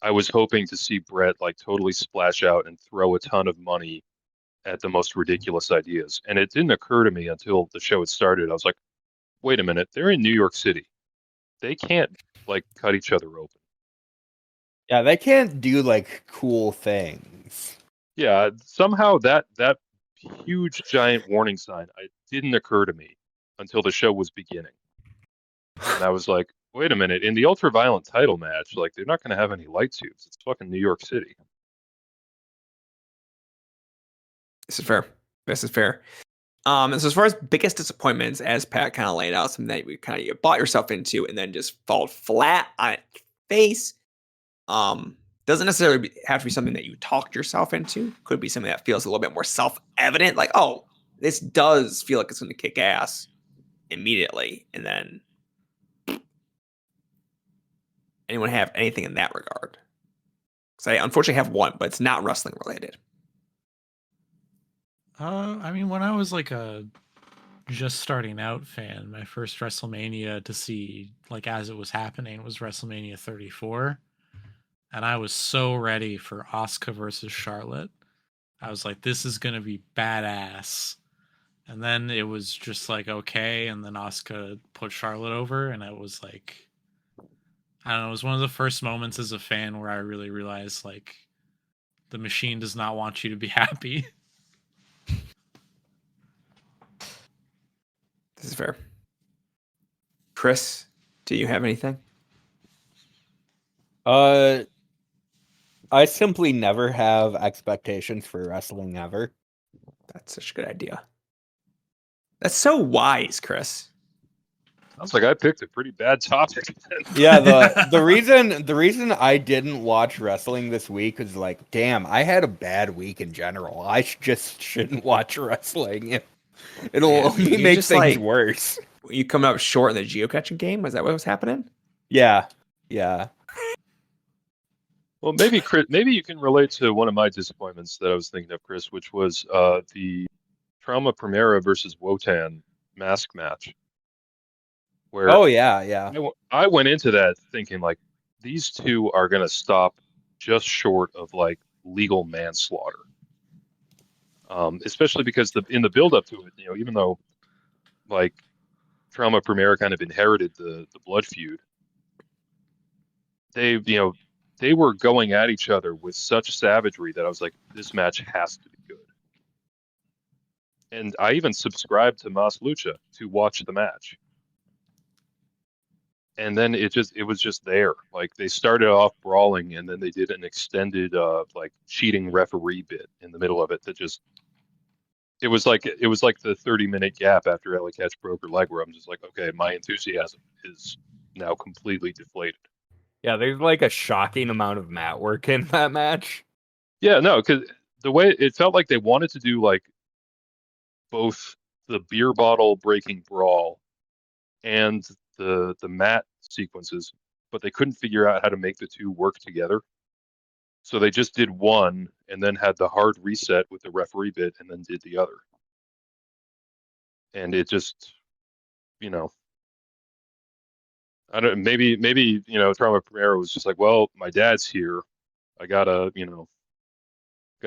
S5: I was hoping to see Brett like totally splash out and throw a ton of money at the most ridiculous ideas. And it didn't occur to me until the show had started. I was like, wait a minute, they're in New York City. They can't like cut each other open.
S4: Yeah, they can't do like cool things.
S5: Yeah, somehow that huge giant warning sign it didn't occur to me until the show was beginning. And I was like, wait a minute, in the ultraviolet title match, like they're not going to have any light tubes. It's fucking New York City.
S3: This is fair. This is fair. And so as far as biggest disappointments, as Pat kind of laid out, something that you bought yourself into and then just fall flat on its face. Doesn't necessarily have to be something that you talked yourself into. Could be something that feels a little bit more self-evident, like, oh, this does feel like it's going to kick ass immediately. And then anyone have anything in that regard? Because I unfortunately have one, but it's not wrestling related.
S6: I mean, when I was like a just starting out fan, my first WrestleMania to see, like, as it was happening, was WrestleMania 34. And I was so ready for Asuka versus Charlotte. I was like, this is going to be badass. And then it was just like, okay. And then Asuka put Charlotte over. And it was like, I don't know, it was one of the first moments as a fan where I really realized, like, the machine does not want you to be happy.
S3: This is fair. Chris, do you have anything?
S4: I simply never have expectations for wrestling ever.
S3: That's such a good idea. That's so wise, Chris.
S5: Sounds like I picked a pretty bad topic.
S4: Yeah, the reason I didn't watch wrestling this week is like, damn, I had a bad week in general. I just shouldn't watch wrestling. It'll only make things like, worse.
S3: You coming up short in the geocaching game? Was that what was happening?
S4: Yeah.
S5: Well, maybe Chris, maybe you can relate to one of my disappointments that I was thinking of, Chris, which was the Trauma Primera versus Wotan mask match. Where I went into that thinking like these two are gonna stop just short of like legal manslaughter. Especially because in the build up to it, even though like Trauma Primera kind of inherited the blood feud, they were going at each other with such savagery that I was like, this match has to be good. And I even subscribed to Mas Lucha to watch the match. And then it was just there. Like they started off brawling, and then they did an extended like cheating referee bit in the middle of it. It was like the 30-minute gap after Ellie Catch broke her leg, where I'm just like, okay, my enthusiasm is now completely deflated.
S4: Yeah, there's like a shocking amount of mat work in that match.
S5: Yeah, no, because the way it felt like they wanted to do like both the beer bottle breaking brawl and the mat sequences, but they couldn't figure out how to make the two work together. So they just did one and then had the hard reset with the referee bit and then did the other. And it just, I don't, maybe, Trauma Primera was just like, well, my dad's here. I gotta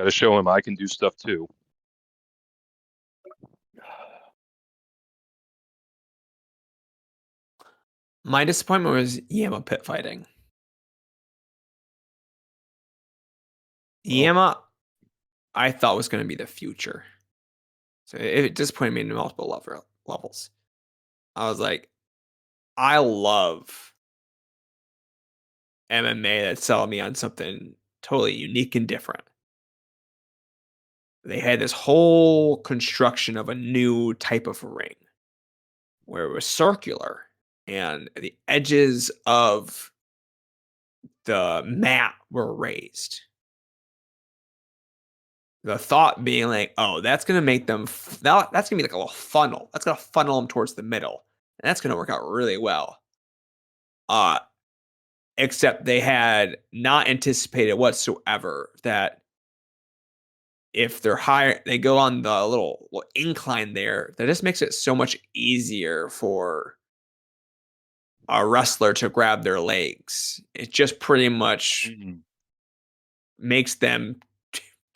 S5: show him I can do stuff too.
S3: My disappointment was Yama pit fighting. Yama, I thought was going to be the future. So it disappointed me in multiple levels. I was like, I love MMA that selling me on something totally unique and different. They had this whole construction of a new type of ring where it was circular and the edges of the mat were raised. The thought being like, oh, that's going to make them, that's going to be like a little funnel. That's going to funnel them towards the middle. And that's going to work out really well. Except they had not anticipated whatsoever that if they're higher, they go on the little incline there. That just makes it so much easier for a wrestler to grab their legs. It just pretty much makes them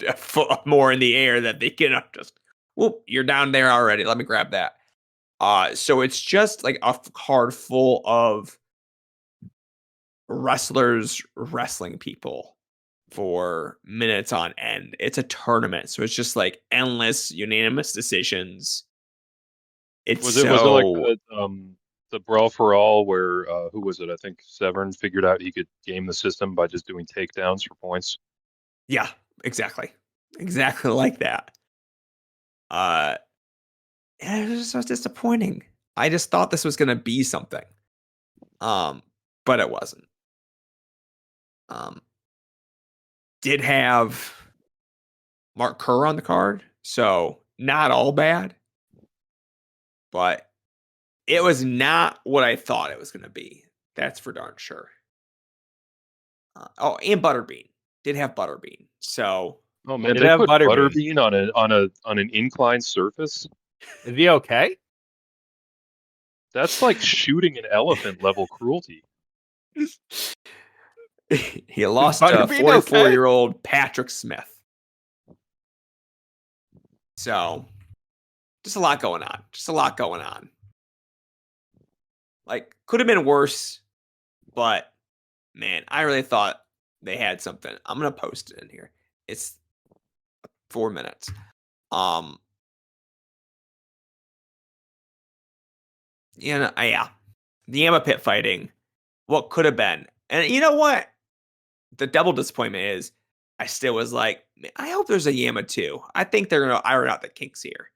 S3: a foot more in the air that they can just, whoop, you're down there already. Let me grab that. So it's just like a card full of wrestlers wrestling people for minutes on end. It's a tournament, so it's just like endless unanimous decisions.
S5: Was it like the Brawl for All where who was it? I think Severn figured out he could game the system by just doing takedowns for points.
S3: Yeah, exactly like that. It was just so disappointing. I just thought this was gonna be something, but it wasn't. Did have Mark Kerr on the card, so not all bad, but it was not what I thought it was going to be. That's for darn sure. And Butterbean did have Butterbean, so
S5: oh man, they put Butterbean on an inclined surface.
S4: Is he okay?
S5: That's like shooting an elephant level cruelty.
S3: He lost to 44-year-old Patrick Smith. So, just a lot going on. Like, could have been worse, but man, I really thought they had something. I'm gonna post it in here. It's 4 minutes. Yeah, the Yama Pit fighting, what could have been, and you know what? The double disappointment is, I still was like, I hope there's a Yama 2. I think they're gonna iron out the kinks here.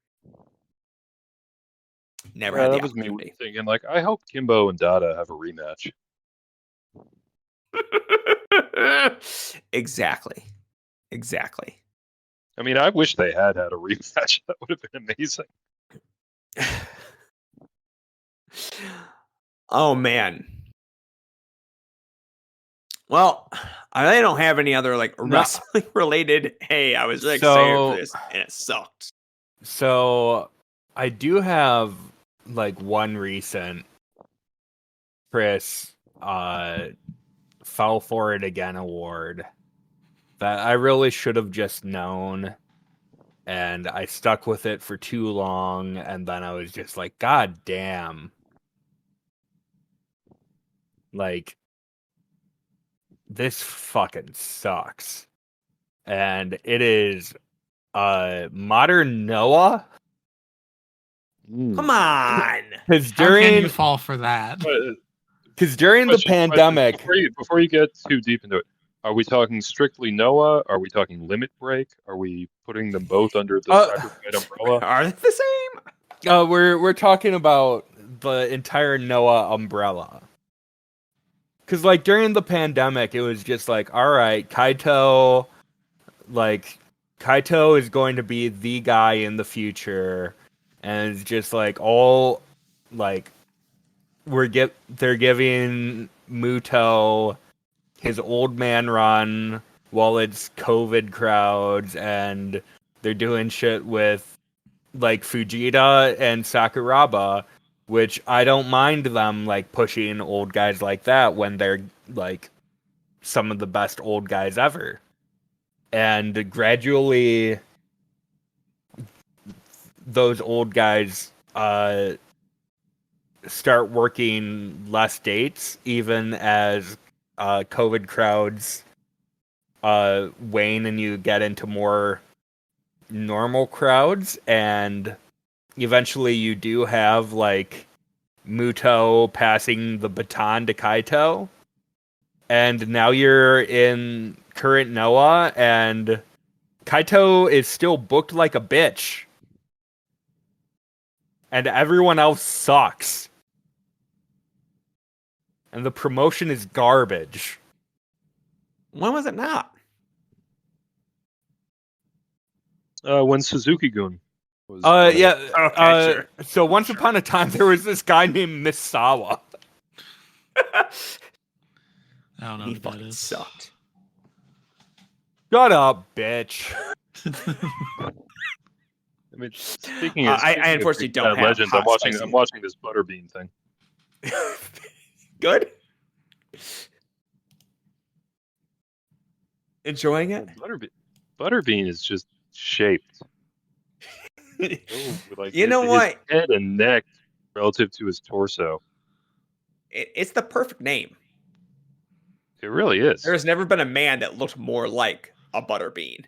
S3: Never had the opportunity.
S5: Was me thinking, like, I hope Kimbo and Dada have a rematch.
S3: Exactly.
S5: I mean, I wish they had a rematch. That would have been amazing.
S3: Oh man. Well, I really don't have any other like wrestling related. Hey, I was excited for this, and it sucked.
S4: So I do have like one recent Chris Fell For It Again award that I really should have just known, and I stuck with it for too long, and then I was just like, God damn. Like, this fucking sucks. And it is Modern Noah.
S3: Come on.
S4: Because
S6: How can you fall for that?
S4: Because during the pandemic...
S5: Before you get too deep into it, are we talking strictly Noah? Are we talking Limit Break? Are we putting them both under the Cyberfight umbrella?
S3: Are they the same?
S4: We're talking about the entire Noah umbrella. Because, like, during the pandemic, it was just like, all right, Kaito is going to be the guy in the future. And it's just like, all, like, they're giving Muto his old man run while it's COVID crowds, and they're doing shit with, like, Fujita and Sakuraba, which I don't mind them, like, pushing old guys like that when they're, like, some of the best old guys ever. And gradually, those old guys start working less dates, even as COVID crowds wane and you get into more normal crowds, and eventually you do have, like, Muto passing the baton to Kaito, and now you're in current Noah, and Kaito is still booked like a bitch, and everyone else sucks, and the promotion is garbage.
S3: When was it not?
S5: When Suzuki-gun was...
S4: yeah.
S3: Okay, sure.
S4: So once upon a time, there was this guy named Misawa.
S6: I don't know
S3: He
S6: who that
S3: fucking
S6: is.
S3: sucked.
S4: Shut up, bitch.
S5: I mean, speaking of,
S3: I unfortunately don't have
S5: legends.
S3: hot,
S5: I'm watching this Butterbean thing.
S3: Good. Enjoying it?
S5: Butterbean is just shaped. Like,
S3: you know what?
S5: His head and neck relative to his torso.
S3: It's the perfect name.
S5: It really is.
S3: There has never been a man that looked more like a Butterbean.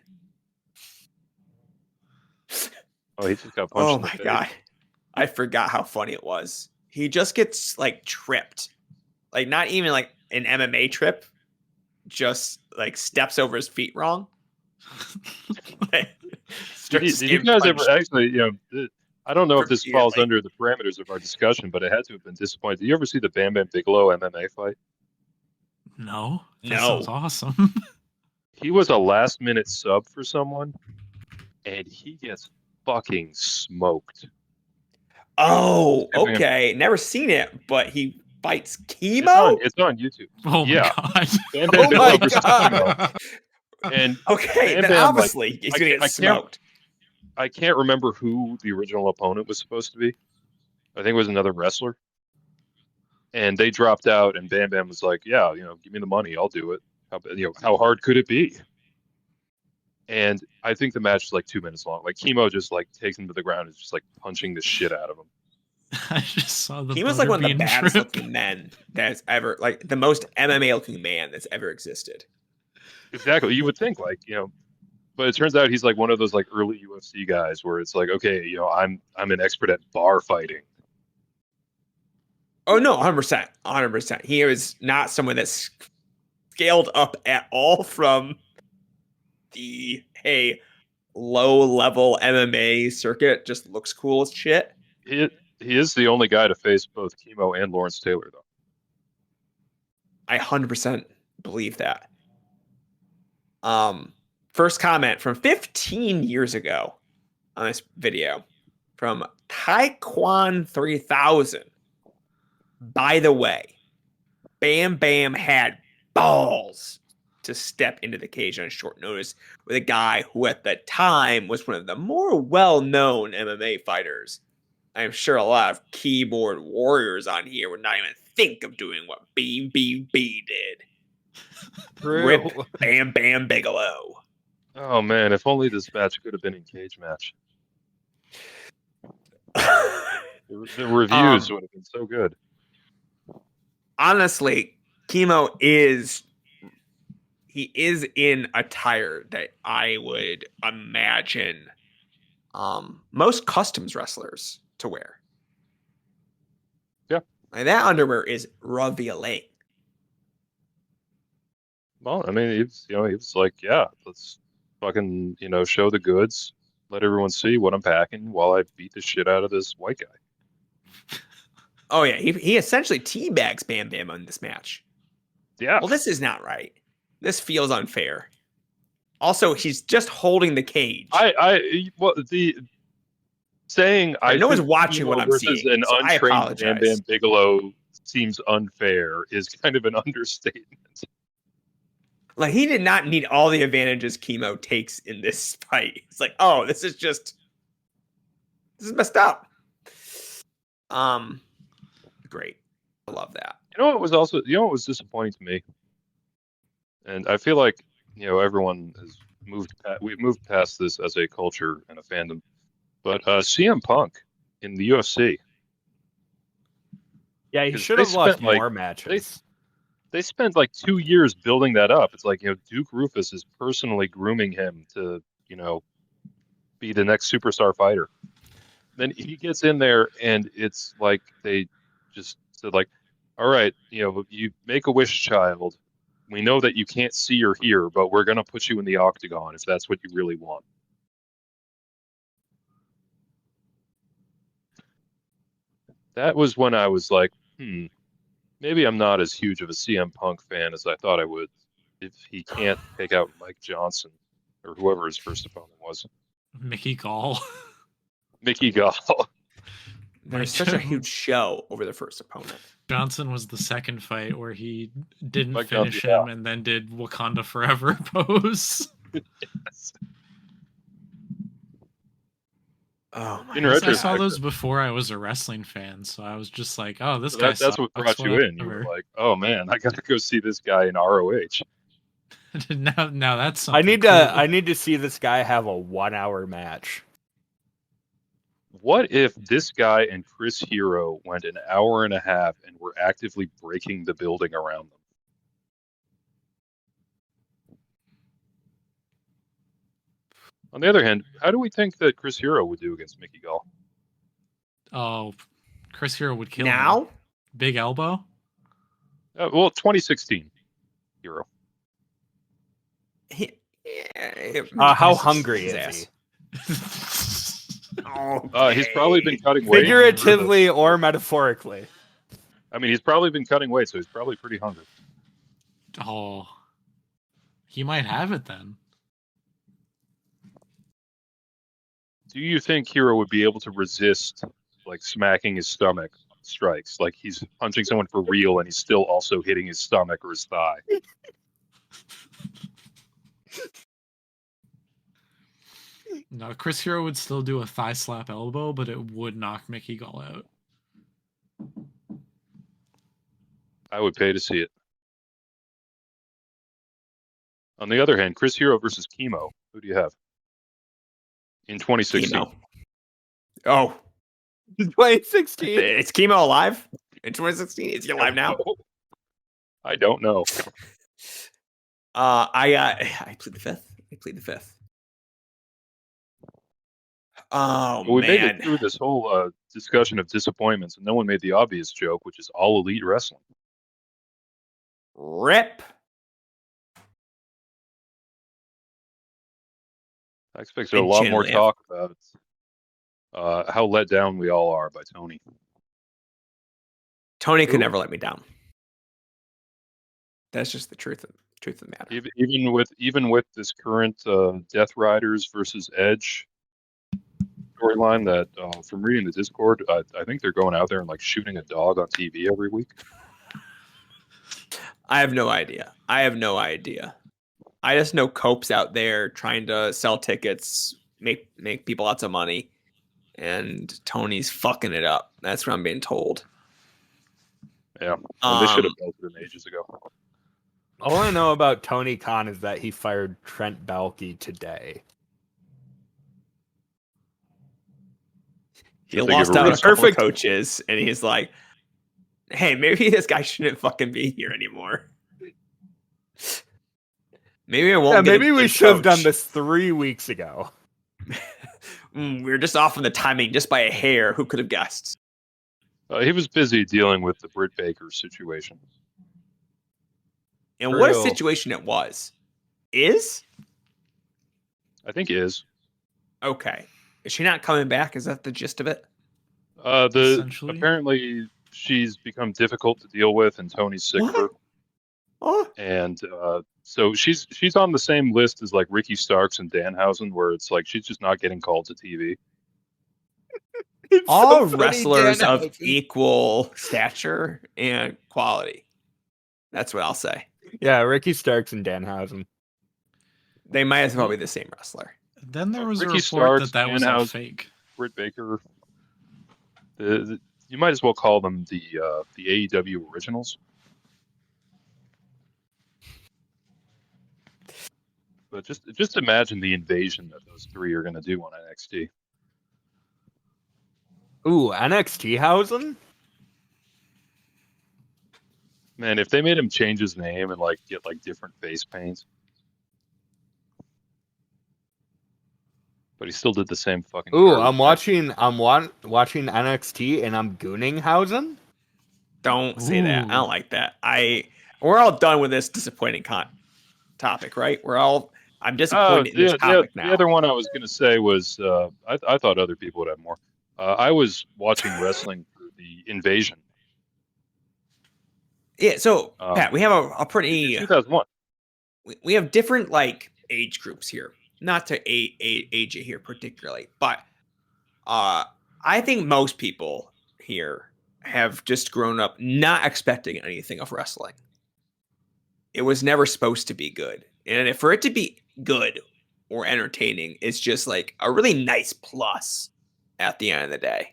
S5: Oh, he just got punched in the
S3: my
S5: face.
S3: God. I forgot how funny it was. he just gets like tripped, like not even like an MMA trip, just like steps over his feet wrong.
S5: Did you guys ever actually, I don't know if this falls under the parameters of our discussion, but it had to have been disappointing. Did you ever see the Bam Bam Bigelow MMA fight?
S6: No. That sounds awesome.
S5: He was a last-minute sub for someone, and he gets fucking smoked.
S3: Oh, okay. Never seen it, but he fights Chemo?
S5: It's on YouTube.
S6: Oh my god.
S5: Bam Bam Bigelow versus Chemo. And
S3: okay,
S5: Bam
S3: then
S5: Bam,
S3: obviously he's going to get smoked.
S5: I can't remember who the original opponent was supposed to be. I think it was another wrestler. And they dropped out, and Bam Bam was like, "Yeah, give me the money, I'll do it. How hard could it be?" And I think the match was like 2 minutes long. Like Chemo just like takes him to the ground and is just like punching the shit out of him.
S6: I just saw the.
S3: He was like one of the baddest looking men that's ever, like the most MMA looking man that's ever existed.
S5: Exactly. You would think but it turns out he's like one of those like early UFC guys where it's like, okay, I'm an expert at bar fighting.
S3: Oh no, 100%, 100%. He is not someone that's scaled up at all from the low level MMA circuit. Just looks cool as shit.
S5: He is the only guy to face both Chemo and Lawrence Taylor, though.
S3: I 100% believe that. First comment from 15 years ago on this video from Taekwon 3000. By the way, Bam Bam had balls to step into the cage on short notice with a guy who at the time was one of the more well-known MMA fighters. I'm sure a lot of keyboard warriors on here would not even think of doing what BBB did. Rip Bam Bam Bigelow.
S5: Oh man, if only this match could have been in cage match. The reviews would have been so good.
S3: Honestly, Chemo is in attire that I would imagine most customs wrestlers to wear.
S5: Yeah.
S3: And that underwear is revealing.
S5: Well, I mean, he was like, yeah, let's fucking, show the goods, let everyone see what I'm packing while I beat the shit out of this white guy.
S3: Oh yeah, he essentially teabags Bam Bam on this match.
S5: Yeah.
S3: Well, this is not right. This feels unfair. Also, he's just holding the cage.
S5: I
S3: no one's watching what I'm seeing.
S5: An so untrained Bam Bam Bigelow seems unfair is kind of an understatement.
S3: Like, he did not need all the advantages Chemo takes in this fight. It's like, oh, this is messed up. Great. I love that.
S5: What was disappointing to me? And I feel like, everyone has we've moved past this as a culture and a fandom. But CM Punk in the UFC.
S4: Yeah, he should have lost more matches.
S5: They spent like 2 years building that up. It's like, Duke Rufus is personally grooming him to, be the next superstar fighter. Then he gets in there and it's like they just said like, all right, you make a wish, child. We know that you can't see or hear, but we're going to put you in the octagon if that's what you really want. That was when I was like, maybe I'm not as huge of a CM Punk fan as I thought I would if he can't take out Mike Johnson or whoever his first opponent was.
S6: Mickey Gall.
S5: Mickey Gall.
S3: There's such a huge show over the first opponent.
S6: Johnson was the second fight where he didn't finish him and then did Wakanda Forever pose.
S5: Yes.
S3: Oh my!
S6: I saw those before I was a wrestling fan, so I was just like, "Oh, this guy."
S5: That's what brought you in. You were like, "Oh man, I got to go see this guy in ROH."
S6: now that's
S4: something I need to see this guy have a 1 hour match.
S5: What if this guy and Chris Hero went an hour and a half and were actively breaking the building around them? On the other hand, how do we think that Chris Hero would do against Mickey Gall?
S6: Oh, Chris Hero would kill him.
S3: Now?
S6: Big elbow?
S5: Well, 2016 Hero.
S4: How hungry is he?
S5: He's probably been cutting weight.
S4: Figuratively or metaphorically.
S5: I mean, he's probably been cutting weight, so he's probably pretty hungry.
S6: Oh. He might have it then.
S5: Do you think Hero would be able to resist, like, smacking his stomach strikes? Like, he's punching someone for real and he's still also hitting his stomach or his thigh.
S6: No, Chris Hero would still do a thigh slap elbow, but it would knock Mickey Gall out.
S5: I would pay to see it. On the other hand, Chris Hero versus Chemo. Who do you have? In 2016.
S3: Chemo. Oh.
S4: 2016.
S3: Is Chemo alive in 2016? Is he alive now?
S5: I don't know.
S3: I plead the fifth. I plead the fifth. Oh,
S5: well, we
S3: man.
S5: made it through this whole discussion of disappointments, and no one made the obvious joke, which is All Elite Wrestling.
S3: Rip.
S5: I expected a lot more talk about how let down we all are by Tony.
S3: Tony could never let me down. That's just the truth of the matter.
S5: Even with this current Death Riders versus Edge storyline, that from reading the Discord, I think they're going out there and like shooting a dog on TV every week.
S3: I have no idea. I just know Cope's out there trying to sell tickets, make people lots of money, and Tony's fucking it up. That's what I'm being told.
S5: Yeah, and they should have built him ages ago.
S4: All I know about Tony Khan is that he fired Trent Baalke today.
S3: He lost out a couple of coaches, and he's like, hey, maybe this guy shouldn't fucking be here anymore. Maybe I won't.
S4: Yeah, maybe we should have done this 3 weeks ago.
S3: We were just off on the timing just by a hair. Who could have guessed?
S5: He was busy dealing with the Britt Baker situation.
S3: And what a situation it was. Is?
S5: I think is.
S3: Okay. Is she not coming back? Is that the gist of it?
S5: Apparently she's become difficult to deal with, and Tony's sick of her.
S3: Oh.
S5: And so she's on the same list as like Ricky Starks and Danhausen, where it's like she's just not getting called to TV.
S3: All wrestlers of equal stature and quality. That's what I'll say.
S4: Yeah, Ricky Starks and Danhausen.
S3: They might as well be the same wrestler.
S6: Then there was
S5: Ricky
S6: a report
S5: Starks,
S6: that was a fake.
S5: Britt Baker. You might as well call them the AEW originals. But just imagine the invasion that those three are going to do on NXT.
S4: Ooh, NXT Hausen?
S5: Man, if they made him change his name and like get like different face paints. But he still did the same fucking.
S4: Ooh, I'm watching NXT and I'm gooning Hausen?
S3: Don't say that. I don't like that. We're all done with this disappointing topic, right? I'm disappointed in this topic now.
S5: The other one I was going to say was I thought other people would have more. I was watching wrestling for the Invasion.
S3: Yeah, so Pat, we have a pretty
S5: 2001.
S3: We have different like age groups here. Not to age it here particularly, but I think most people here have just grown up not expecting anything of wrestling. It was never supposed to be good, and for it to be good or entertaining, it's just like a really nice plus at the end of the day.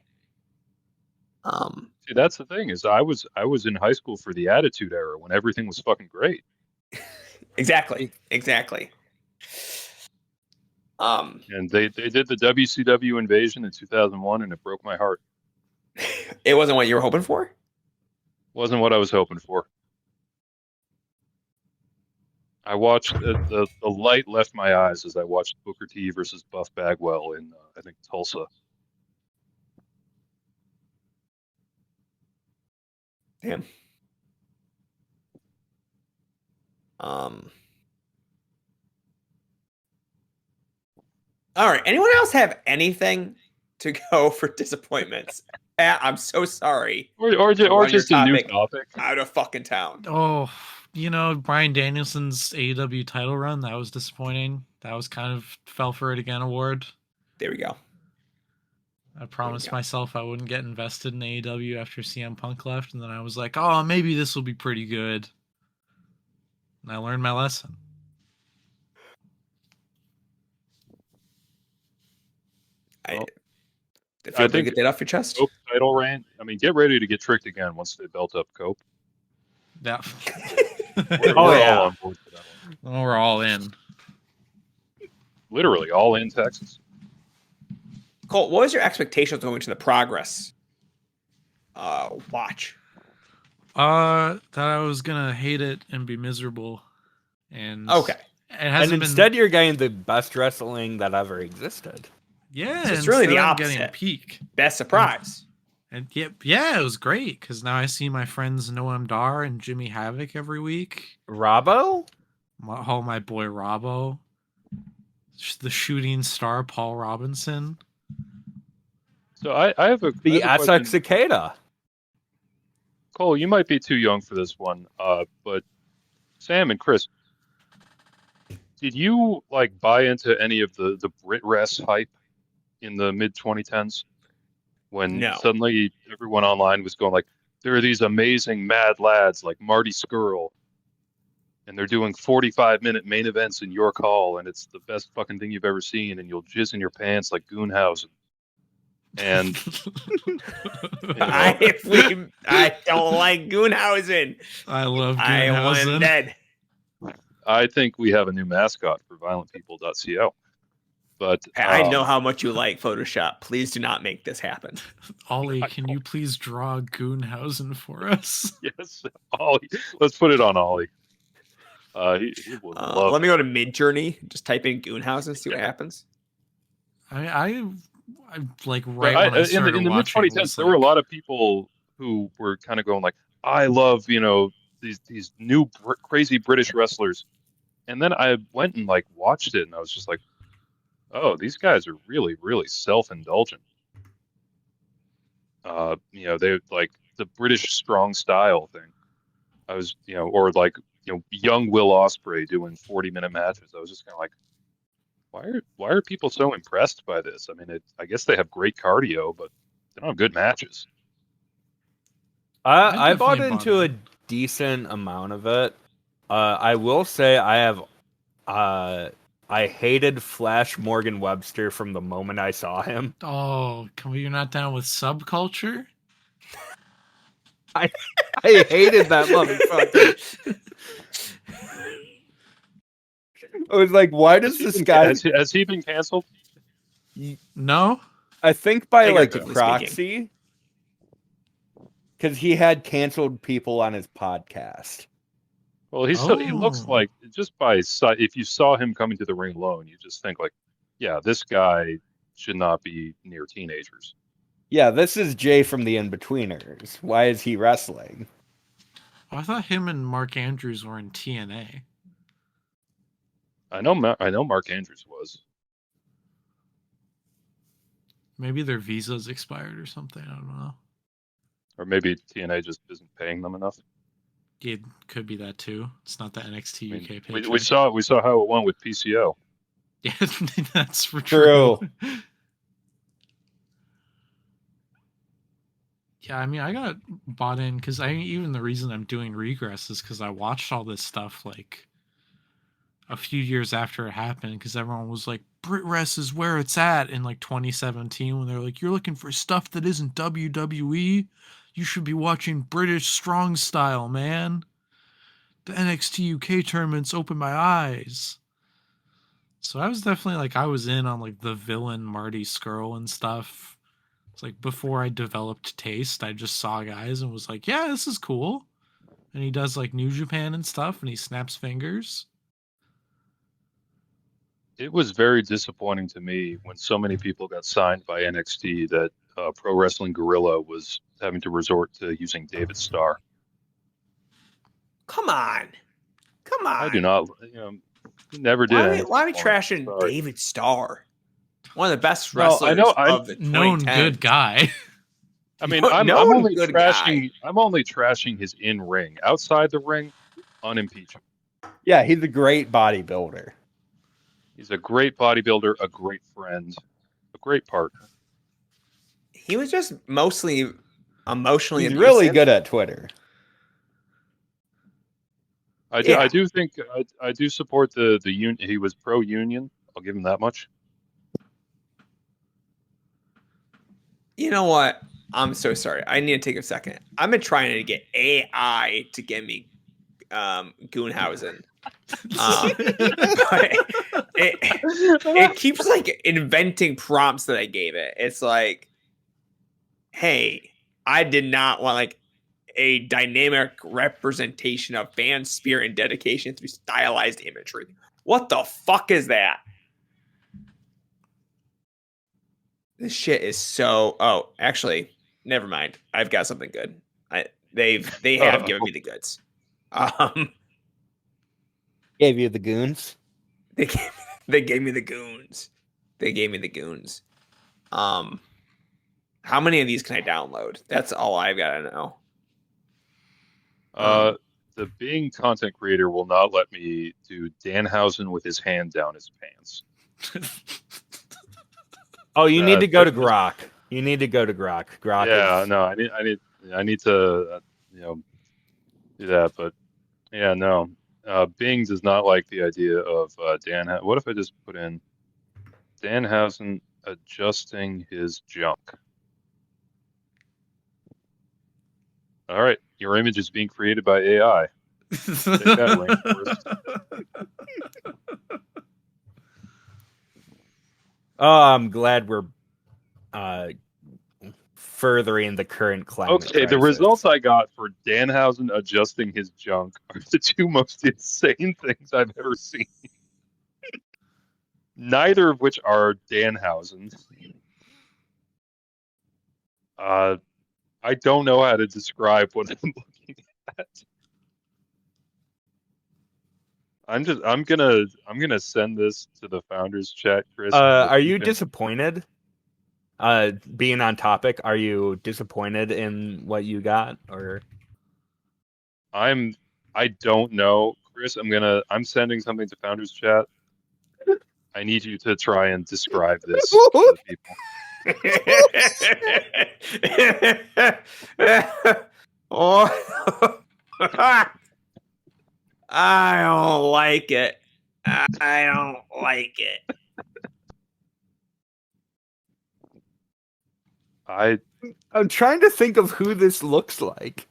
S5: See, that's the thing is I was in high school for the Attitude Era when everything was fucking great.
S3: Exactly.
S5: And they did the WCW Invasion in 2001, and it broke my heart.
S3: It wasn't what you were hoping for?
S5: Wasn't what I was hoping for. I watched the light left my eyes as I watched Booker T versus Buff Bagwell in I think Tulsa.
S3: Damn. All right. Anyone else have anything to go for disappointments? Pat, I'm so sorry.
S5: Or just a new topic.
S3: Out of fucking town.
S6: Oh, Bryan Danielson's AEW title run, that was disappointing. That was kind of fell for it again award.
S3: There we go.
S6: I promised myself I wouldn't get invested in AEW after CM Punk left, and then I was like, oh, maybe this will be pretty good. And I learned my lesson.
S3: I think get that off your chest.
S5: Cope title reign. I mean, get ready to get tricked again once they belt up Cope.
S6: Yeah.
S5: We're all on board for that one.
S6: Oh, we're all in.
S5: Literally all in Texas.
S3: Colt, what was your expectations going to the Progress watch?
S6: That I was gonna hate it and be miserable, and
S3: okay,
S4: and instead you're getting the best wrestling that ever existed.
S6: Yeah,
S3: so it's really the opposite.
S6: Getting peak,
S3: best surprise.
S6: And yeah, it was great because now I see my friends Noam Dar and Jimmy Havoc every week.
S4: Robbo,
S6: my boy Robbo, the shooting star Paul Robinson.
S5: So I have
S4: the Essex Cicada.
S5: Cole, you might be too young for this one, but Sam and Chris, did you buy into any of the Brit Rest hype in the mid 2010s when suddenly everyone online was going there are these amazing mad lads like Marty Scurll, and they're doing 45-minute main events in York Hall, and it's the best fucking thing you've ever seen, and you'll jizz in your pants like Goonhausen. And
S3: I don't like Goonhausen.
S6: I love Goonhausen.
S3: I want him dead.
S5: I think we have a new mascot for violentpeople.co. But
S3: I know how much you like Photoshop. Please do not make this happen.
S6: Ollie, can you please draw Goonhausen for us?
S5: Yes, Ollie. Let's put it on Ollie. He would love
S3: let me go to Midjourney. Just type in Goonhausen, see what happens.
S6: I
S5: in the mid 2010s, there were a lot of people who were kind of going I love these new crazy British wrestlers, and then I went and watched it, and I was just like, oh, these guys are really, really self-indulgent. They the British strong style thing. I was young Will Ospreay doing 40-minute matches. I was just kind of why are people so impressed by this? I mean, I guess they have great cardio, but they don't have good matches.
S4: I bought into a decent amount of it. I will say I hated Flash Morgan Webster from the moment I saw him.
S6: Oh, you're not down with subculture?
S4: I hated that motherfucker. I was like, why does this guy...
S5: Has he been canceled?
S6: No.
S4: I think by proxy. Because he had canceled people on his podcast.
S5: Well, he looks like, just by sight, if you saw him coming to the ring alone, you just think yeah, this guy should not be near teenagers.
S4: Yeah, this is Jay from the In-Betweeners. Why is he wrestling?
S6: I thought him and Mark Andrews were in TNA.
S5: I know Mark Andrews was.
S6: Maybe their visas expired or something. I don't know.
S5: Or maybe TNA just isn't paying them enough.
S6: It could be that too. It's not the NXT UK page.
S5: We saw how it went with PCO.
S6: Yeah, that's for true. Yeah, I mean, I got bought in because even the reason I'm doing Regress is because I watched all this stuff a few years after it happened, because everyone was like, Brit Rest is where it's at in 2017, when they're like, you're looking for stuff that isn't WWE, you should be watching British Strong Style, man. The NXT UK tournaments opened my eyes. So I was definitely I was in on the villain Marty Scurll and stuff. It's before I developed taste, I just saw guys and was like, yeah, this is cool. And he does New Japan and stuff, and he snaps fingers.
S5: It was very disappointing to me when so many people got signed by NXT that Pro Wrestling Guerrilla was having to resort to using David Starr.
S3: Come on.
S5: I do not. He never did.
S3: Why are we trashing David Starr? One of the best wrestlers of the 2010s.
S6: Known good guy.
S5: I mean, I'm only trashing. I'm only trashing his in-ring. Outside the ring, unimpeachable.
S4: Yeah, he's a great bodybuilder.
S5: He's a great bodybuilder, a great friend, a great partner.
S3: He was just mostly emotionally
S4: He's
S3: abusive.
S4: really good at Twitter.
S5: I do think I do support the union. He was pro-union. I'll give him that much.
S3: You know what? I'm so sorry. I need to take a second. I've been trying to get AI to get me Goonhausen. But it keeps like inventing prompts that I gave it. It's like, hey, I did not want like a dynamic representation of fan spirit and dedication through stylized imagery. What the fuck is that? This shit is so. Oh, actually, never mind. I've got something good. They have given me the goods.
S4: Gave you the goons.
S3: They gave me the goons. They gave me the goons. How many of these can I download? That's all I've got to know.
S5: The Bing content creator will not let me do Danhausen with his hand down his pants.
S4: Oh, you need to go to Grok. You need to go to Grok. Grok.
S5: Yeah, no, I need to do that. But yeah, no. Bing does not like the idea of Dan. What if I just put in Danhausen adjusting his junk? All right, your image is being created by AI. Take that, Rainforest.
S4: Oh, I'm glad we're furthering the current climate crisis.
S5: The results I got for Danhausen adjusting his junk are the two most insane things I've ever seen. Neither of which are Danhausen. I don't know how to describe what I'm looking at. I'm gonna send this to the founders chat, Chris.
S4: Are you disappointed? Being on topic, are you disappointed in what you got, or?
S5: I don't know, Chris. I'm sending something to founders chat. I need you to try and describe this to the people.
S3: I don't like it. I don't like it.
S4: I'm trying to think of who this looks like.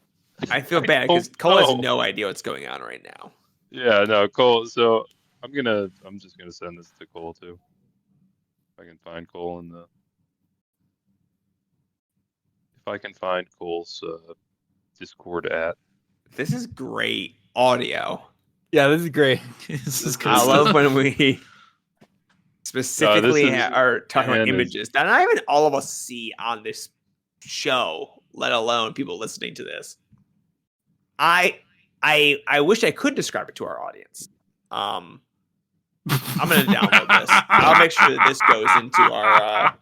S3: I feel bad because Cole has no idea what's going on right now.
S5: Yeah, no, Cole. So I'm just gonna send this to Cole too. If I can find Cole in the. If I can find Cole's Discord at.
S3: This is great audio.
S4: Yeah, this is great.
S3: I love when we specifically are talking about images that not even all of us see on this show, let alone people listening to this. I wish I could describe it to our audience. I'm going to download this. I'll make sure that this goes into our.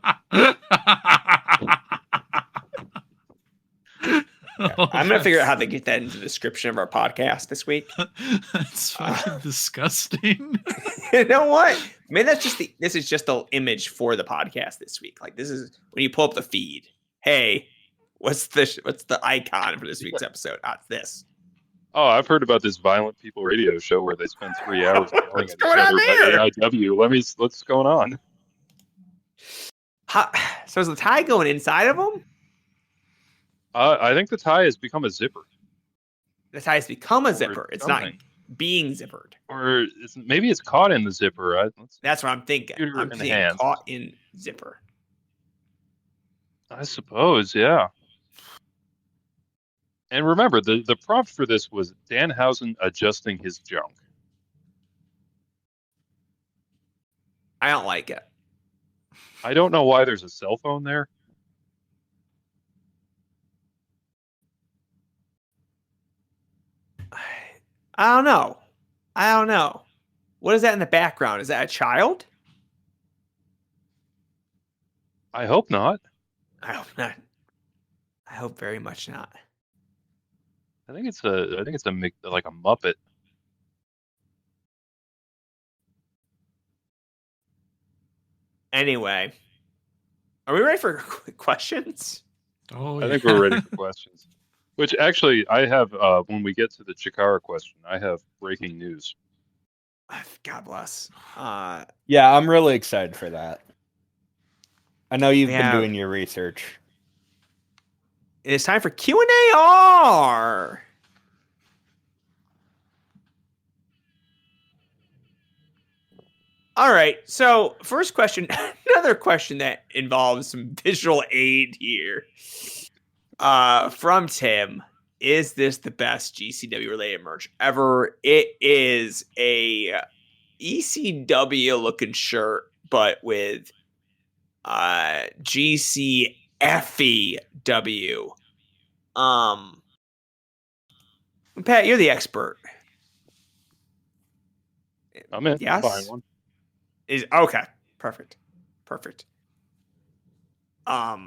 S3: I'm going to figure out how to get that into the description of our podcast this week.
S6: That's fucking disgusting.
S3: You know what? Maybe this is just the image for the podcast this week. Like this is when you pull up the feed. Hey, what's the icon for this week's episode? It's this.
S5: Oh, I've heard about this Violent People radio show where they spend 3 hours yelling at each other by AIW. What's going on?
S3: So is the tie going inside of them?
S5: I think the tie has become a zipper.
S3: The tie has become a zipper. It's not being zippered.
S5: Or maybe it's caught in the zipper.
S3: That's what I'm thinking. I'm thinking caught in zipper.
S5: I suppose, yeah. And remember, the prompt for this was Danhausen adjusting his junk.
S3: I don't like it.
S5: I don't know why there's a cell phone there.
S3: I don't know. What is that in the background? Is that a child?
S5: I hope not.
S3: I hope not. I hope very much not.
S5: I think it's like a Muppet.
S3: Anyway, are we ready for questions?
S6: Oh,
S5: I think we're ready for questions. Which actually, I have, when we get to the Chikara question, I have breaking news.
S3: God bless.
S4: Yeah, I'm really excited for that. I know you've been doing your research.
S3: It's time for Q&A-R. All right, so first question, another question that involves some visual aid here. From Tim, is this the best GCW related merch ever? It is a ECW looking shirt, but with GCFEW. Pat, you're the expert.
S5: I'm in.
S3: Yes?
S5: I'm buying one.
S3: Is okay. Perfect.
S5: I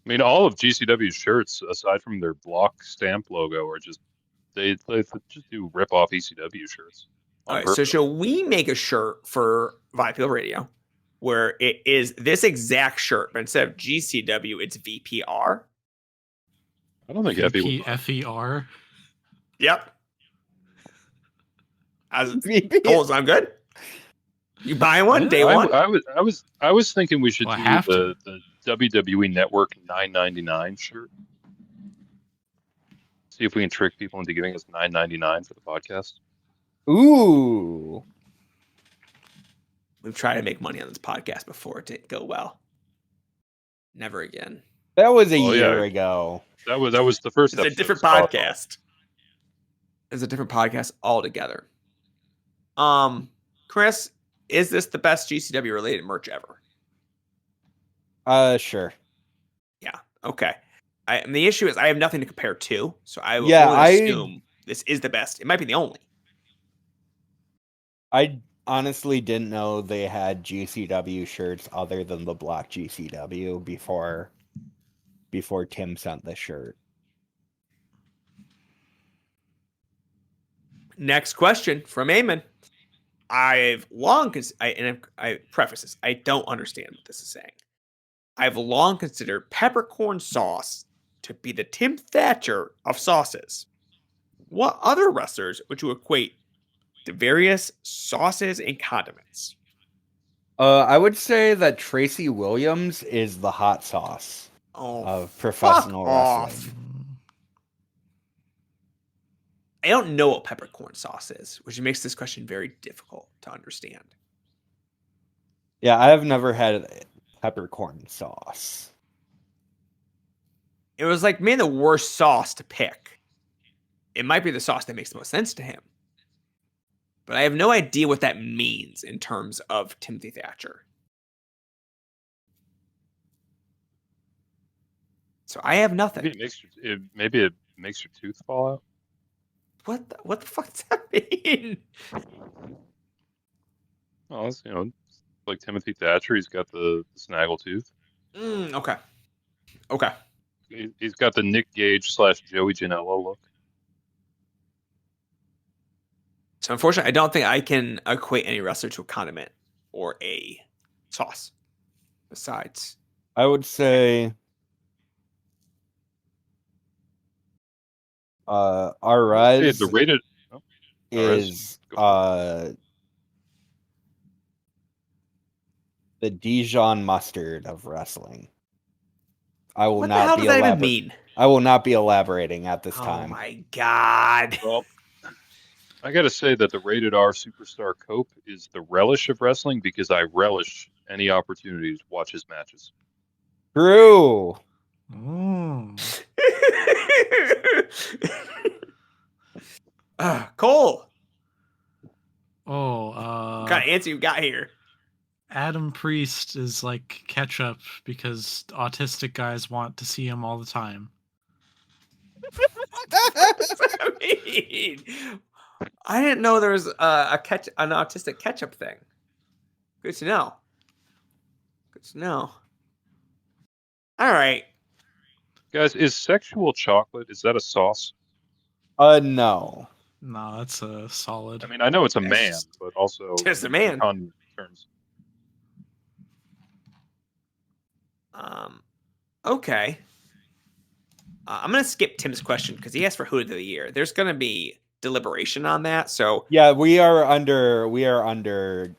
S5: mean, all of GCW's shirts, aside from their block stamp logo, are just they just do rip off ECW shirts.
S3: All right, so shall we make a shirt for Vital Radio where it is this exact shirt, but instead of GCW, it's VPR?
S5: I don't think
S6: FER.
S3: Yep. Coles, I'm good. You buying one day one?
S5: I was thinking we should do the WWE Network $9.99 shirt. See if we can trick people into giving us $9.99 for the podcast.
S4: Ooh.
S3: We've tried to make money on this podcast before. It didn't go well. Never again.
S4: That was a year ago.
S5: That was the first episode.
S3: It's a different podcast. It's a different podcast altogether. Chris, is this the best GCW related merch ever?
S4: Sure.
S3: Yeah. Okay. And the issue is I have nothing to compare to, so I will assume this is the best. It might be the only.
S4: I honestly didn't know they had GCW shirts other than the block GCW before Tim sent the shirt.
S3: Next question from Eamon. I've long I preface this. I don't understand what this is saying. I've long considered peppercorn sauce to be the Tim Thatcher of sauces. What other wrestlers would you equate to various sauces and condiments?
S4: I would say that Tracy Williams is the hot sauce of professional wrestling.
S3: I don't know what peppercorn sauce is, which makes this question very difficult to understand.
S4: Yeah, I have never had peppercorn sauce.
S3: It was like maybe the worst sauce to pick. It might be the sauce that makes the most sense to him. But I have no idea what that means in terms of Timothy Thatcher. So I have nothing.
S5: Maybe it makes your tooth fall out.
S3: What the fuck does that mean?
S5: Well, it's, like Timothy Thatcher, he's got the snaggle tooth.
S3: Okay.
S5: He's got the Nick Gage / Joey Janela look.
S3: So unfortunately, I don't think I can equate any wrestler to a condiment or a sauce. Besides,
S4: I would say Arez
S5: the rated
S4: is the Dijon mustard of wrestling. I will
S3: what
S4: not
S3: the hell
S4: be
S3: does that even mean?
S4: I will not be elaborating at this time.
S3: Oh my god.
S5: Well, I got to say that the Rated R Superstar Cope is the relish of wrestling because I relish any opportunity to watch his matches.
S4: True.
S3: Cole.
S6: What
S3: kind of answer you got here?
S6: Adam Priest is like ketchup because autistic guys want to see him all the time.
S3: I mean, I didn't know there was an autistic ketchup thing. Good to know. Good to know. All right.
S5: Guys, is sexual chocolate, is that a sauce?
S4: No.
S6: No, that's a solid.
S5: I mean, I know it's a
S3: That's
S5: man,
S3: just-
S5: but also
S3: just a man.
S5: on terms.
S3: Okay. I'm gonna skip Tim's question because he asked for Hood of the Year. There's gonna be deliberation on that, so
S4: Yeah, we are under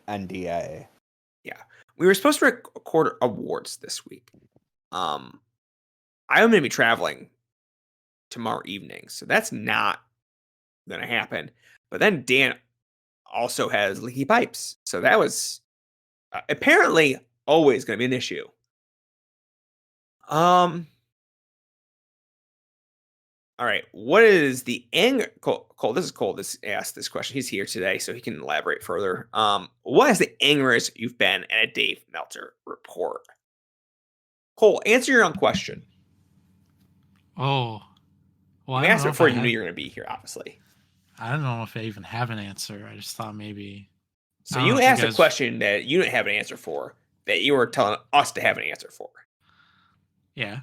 S4: NDA.
S3: yeah, we were supposed to record awards this week. I'm gonna be traveling tomorrow evening, so that's not gonna happen. But then Dan also has leaky pipes, so that was apparently always gonna be an issue. All right. What is the anger? Cole, this is Cole. This asked this question. He's here today, so he can elaborate further. What is the angriest you've been at a Dave Meltzer report? Cole, answer your own question.
S6: Oh, well,
S3: You
S6: I don't
S3: asked
S6: know
S3: it
S6: if
S3: before
S6: I
S3: you knew
S6: had-
S3: you were going to be here, obviously.
S6: I don't know if I even have an answer. I just thought maybe.
S3: So
S6: I don't
S3: you
S6: know if
S3: asked
S6: guys-
S3: a question that you didn't have an answer for, that you were telling us to have an answer for.
S6: Yeah.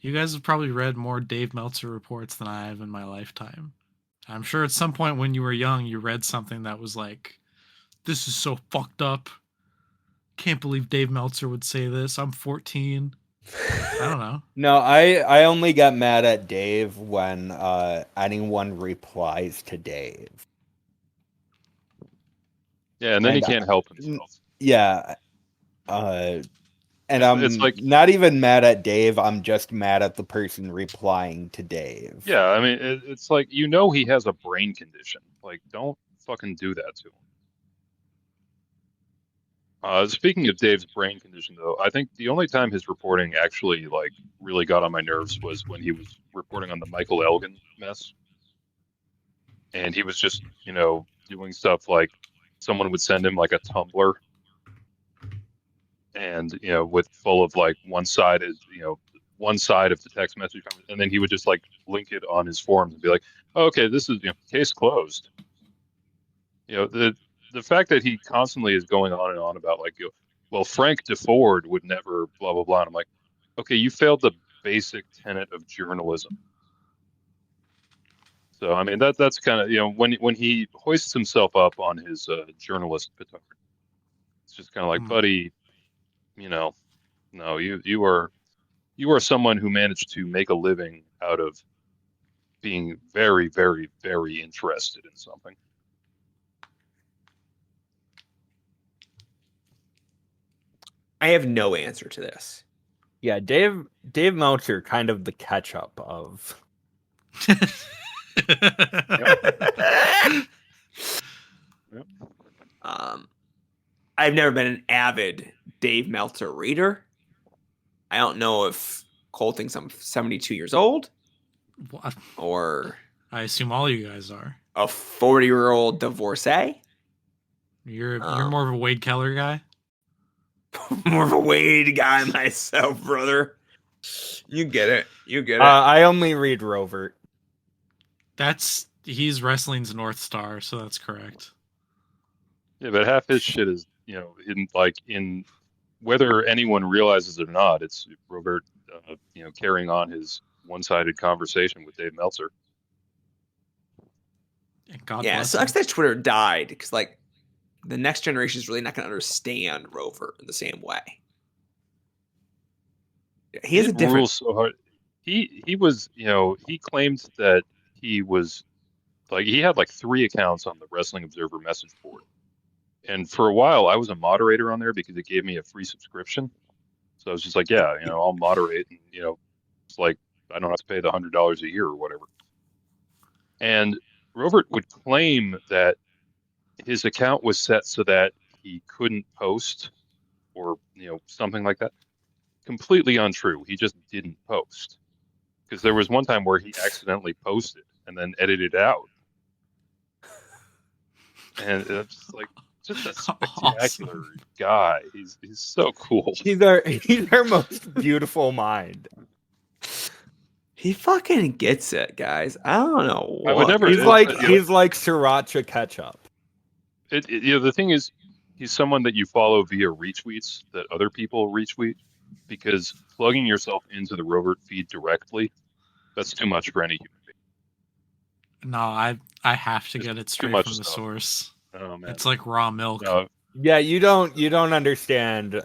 S6: You guys have probably read more Dave Meltzer reports than I have in my lifetime. I'm sure at some point when you were young, you read something that was like, this is so fucked up. Can't believe Dave Meltzer would say this. I'm 14. I don't know.
S4: No, I only got mad at Dave when anyone replies to Dave.
S5: Yeah, and then he
S4: And,
S5: can't help himself.
S4: Yeah. And I'm
S5: It's like-
S4: not even mad at Dave. I'm just mad at the person replying to Dave.
S5: Yeah, I mean, it's like, you know, he has a brain condition. Like, don't fucking do that to him. Speaking of Dave's brain condition, though, I think the only time his reporting actually, like, really got on my nerves was when he was reporting on the Michael Elgin mess. And he was just, you know, doing stuff like someone would send him, like, a Tumblr. And, you know, with full of, like, one side of the text message, and then he would just, like, link it on his forums and be like, oh, okay, this is, you know, case closed. You know, the fact that he constantly is going on and on about, like, you know, well, Frank DeFord would never blah blah blah. And I'm like, okay, you failed the basic tenet of journalism. So I mean, that's kind of, you know, when he hoists himself up on his journalist petard, it's just kind of like, buddy, you know, no, you are someone who managed to make a living out of being very, very, very interested in something.
S3: I have no answer to this.
S4: Yeah, Dave Meltzer, kind of the catch-up of.
S5: Yep.
S3: I've never been an avid Dave Meltzer reader. I don't know if Cole thinks I'm 72 years old
S6: What?
S3: or
S6: I assume all you guys are.
S3: a 40-year-old divorcee.
S6: You're more of a Wade Keller guy.
S3: More of a Wade guy myself, brother. You get it. You get it.
S4: I only read Rovert.
S6: He's wrestling's North Star, so that's correct.
S5: Yeah, but half his shit is, you know, in whether anyone realizes it or not, it's Robert, you know, carrying on his one-sided conversation with Dave Meltzer.
S6: And God
S3: Yeah, it
S6: bless
S3: sucks
S6: him.
S3: that Twitter died because, like, the next generation is really not going to understand Rover in the same way. He has a
S5: It
S3: different.
S5: rules so hard. He was, you know, he claimed that he was, like, he had like 3 accounts on the Wrestling Observer message board. And for a while, I was a moderator on there because it gave me a free subscription. So I was just like, yeah, you know, I'll moderate, and, you know, it's like I don't have to pay the $100 a year or whatever. And Robert would claim that his account was set so that he couldn't post, or, you know, something like that. Completely untrue. He just didn't post. Because there was one time where he accidentally posted and then edited it out. And it's just like, just a spectacular guy. He's so cool.
S4: He's our most beautiful mind.
S3: He fucking gets it, guys. I don't know what.
S5: I would never.
S4: He's like sriracha ketchup.
S5: The thing is, he's someone that you follow via retweets that other people retweet, because plugging yourself into the Rover feed directly, that's too much for any human being.
S6: No, I have to get it straight from the
S5: stuff.
S6: source.
S5: Oh man,
S6: it's like raw milk.
S5: No.
S4: Yeah, you don't understand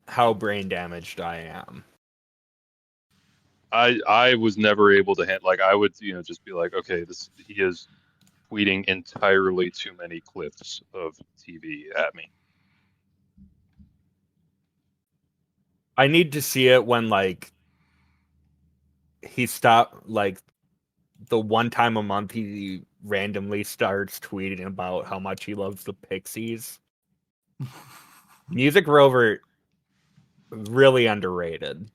S4: how brain damaged I am.
S5: I was never able to I would just be like, okay, he is tweeting entirely too many clips of TV at me.
S4: I need to see it when he stopped, the one time a month he randomly starts tweeting about how much he loves the Pixies. Music Rover, really underrated.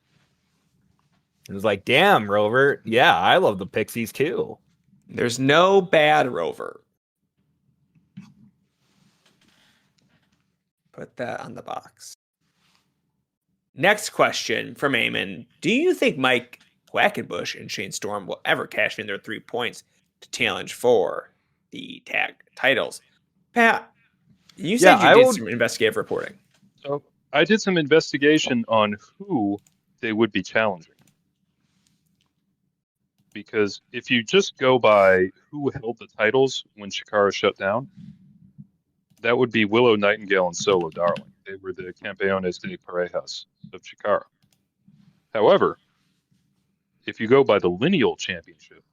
S4: It was like, damn, Rover, yeah, I love the Pixies too.
S3: There's no bad Rover. Put that on the box. Next question from Eamon. Do you think Mike Quackenbush and Shane Storm will ever cash in their 3 points to challenge for the tag titles? Pat, you said you did some investigative reporting.
S5: So I did some investigation on who they would be challenging. Because if you just go by who held the titles when Chikara shut down, that would be Willow Nightingale and Solo Darling. They were the Campeones de Parejas of Chikara. However, if you go by the lineal championship,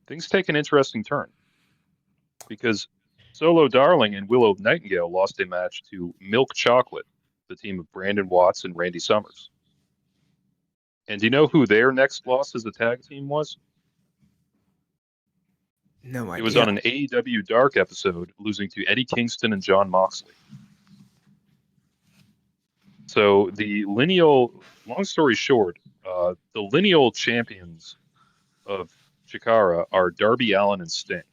S5: things take an interesting turn. Because Solo Darling and Willow Nightingale lost a match to Milk Chocolate, the team of Brandon Watts and Randy Summers. And do you know who their next loss as a tag team was?
S3: No idea.
S5: It was on an AEW Dark episode, losing to Eddie Kingston and Jon Moxley. So the lineal, long story short, the lineal champions of Chikara are Darby Allin and Sting.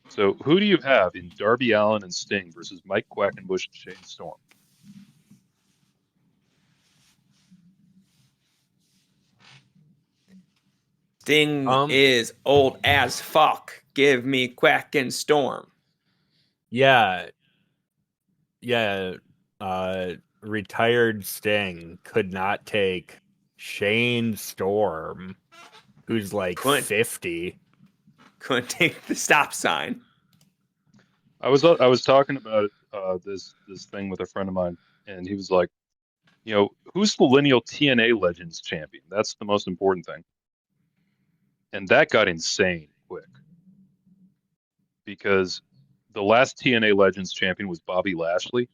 S5: So who do you have in Darby Allin and Sting versus Mike Quackenbush and Shane Storm?
S3: Sting is old as fuck. Give me Quack and Storm.
S4: Yeah. Retired Sting could not take Shane Storm, who's 50.
S3: Couldn't take the stop sign.
S5: I was talking about this thing with a friend of mine, and he was like, who's the lineal TNA Legends champion? That's the most important thing. And that got insane quick. Because the last TNA Legends champion was Bobby Lashley.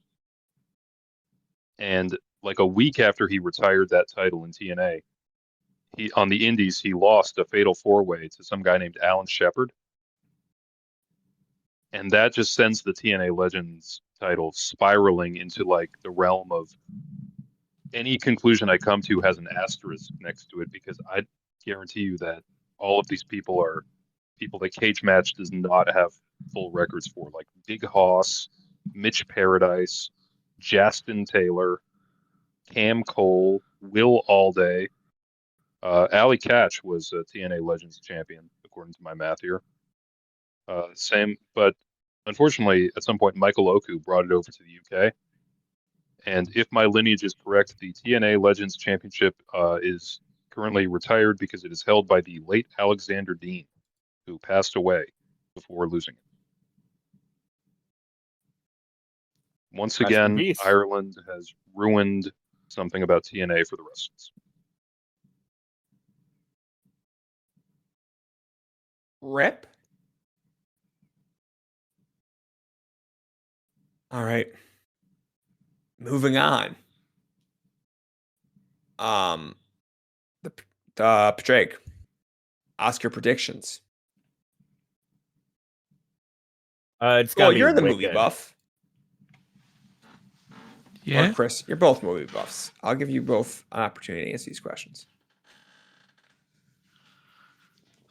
S5: And a week after he retired that title in TNA, on the Indies, he lost a fatal 4-way to some guy named Alan Shepard. And that just sends the TNA Legends title spiraling into the realm of any conclusion I come to has an asterisk next to it, because I guarantee you that all of these people are people that Cage Match does not have full records for, like Big Hoss, Mitch Paradise, Justin Taylor, Cam Cole, Will Allday. Ali Catch was a TNA Legends champion, according to my math here. Same, but unfortunately, at some point, Michael Oku brought it over to the UK. And if my lineage is correct, the TNA Legends Championship is currently retired because it is held by the late Alexander Dean, who passed away before losing it. Once again, Ireland has ruined something about TNA for the rest of us.
S3: Rip. All right. Moving on. The Patrick. Oscar predictions.
S4: It's got
S3: you're the
S4: Wicked.
S3: movie buff.
S6: Yeah.
S3: Or Chris, you're both movie buffs. I'll give you both an opportunity to answer these questions.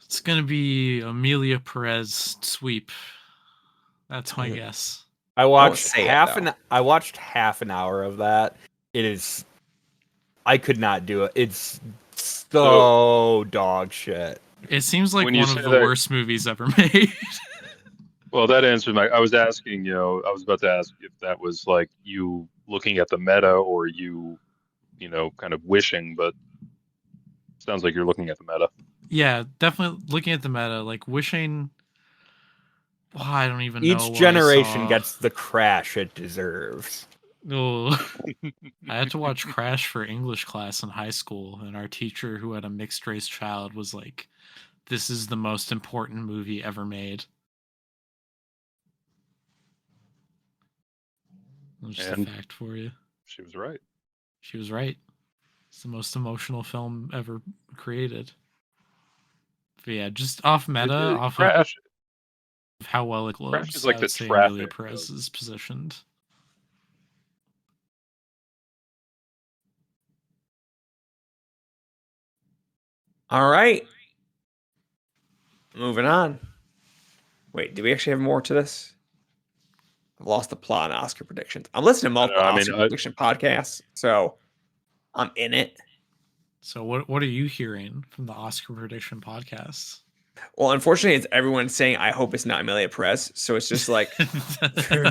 S6: It's gonna be Amelia Perez sweep. That's my guess.
S4: I watched half an hour of that. I could not do it. It's so dog shit.
S6: It seems like
S5: When you
S6: one of
S5: say
S6: the
S5: that-
S6: worst movies ever made.
S5: Well, that answered my. I was asking, I was about to ask if that was like you looking at the meta or you, kind of wishing, but sounds like you're looking at the meta.
S6: Yeah, definitely looking at the meta, like wishing. Well, I don't even know.
S4: Each generation gets the crash it deserves.
S6: Oh, I had to watch Crash for English class in high school, and our teacher, who had a mixed race child, was like, "This is the most important movie ever made." That's just
S5: And
S6: a fact for you.
S5: she was right.
S6: She was right. It's the most emotional film ever created. But yeah, just off meta, off
S5: Crash.
S6: of how well it
S5: Crash
S6: looks,
S5: is like
S6: I
S5: the
S6: would say
S5: traffic
S6: Emilia
S5: of-
S6: Perez is positioned.
S3: All right. Moving on. Wait, do we actually have more to this? I've lost the plot on Oscar predictions. I'm listening to multiple Oscar prediction podcasts, so I'm in it.
S6: So what are you hearing from the Oscar prediction podcasts?
S3: Well, unfortunately, it's everyone saying, I hope it's not Emilia Perez. So it's just like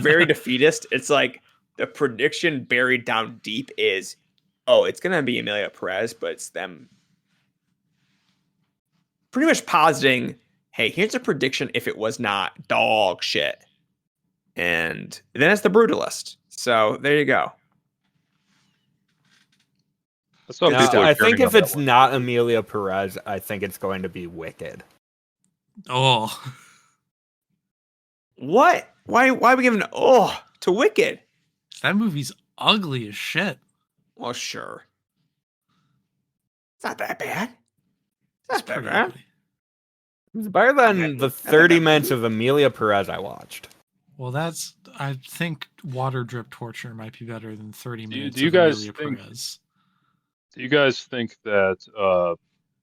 S3: very defeatist. It's like the prediction buried down deep is, oh, it's going to be Emilia Perez, but it's them pretty much positing, hey, here's a prediction if it was not dog shit. And then it's the brutalist. So there you go.
S4: I think if it's not Emilia Perez, I think it's going to be Wicked.
S6: Oh.
S3: What? Why are we giving to Wicked?
S6: That movie's ugly as shit.
S3: Well, sure. It's not that bad. It's not that bad.
S6: Ugly.
S4: It's better than the 30 minutes of Emilia Perez I watched.
S6: Well, I think Water Drip Torture might be better than 30 minutes
S5: do you
S6: of
S5: guys
S6: Emilia
S5: think,
S6: Perez.
S5: Do you guys think that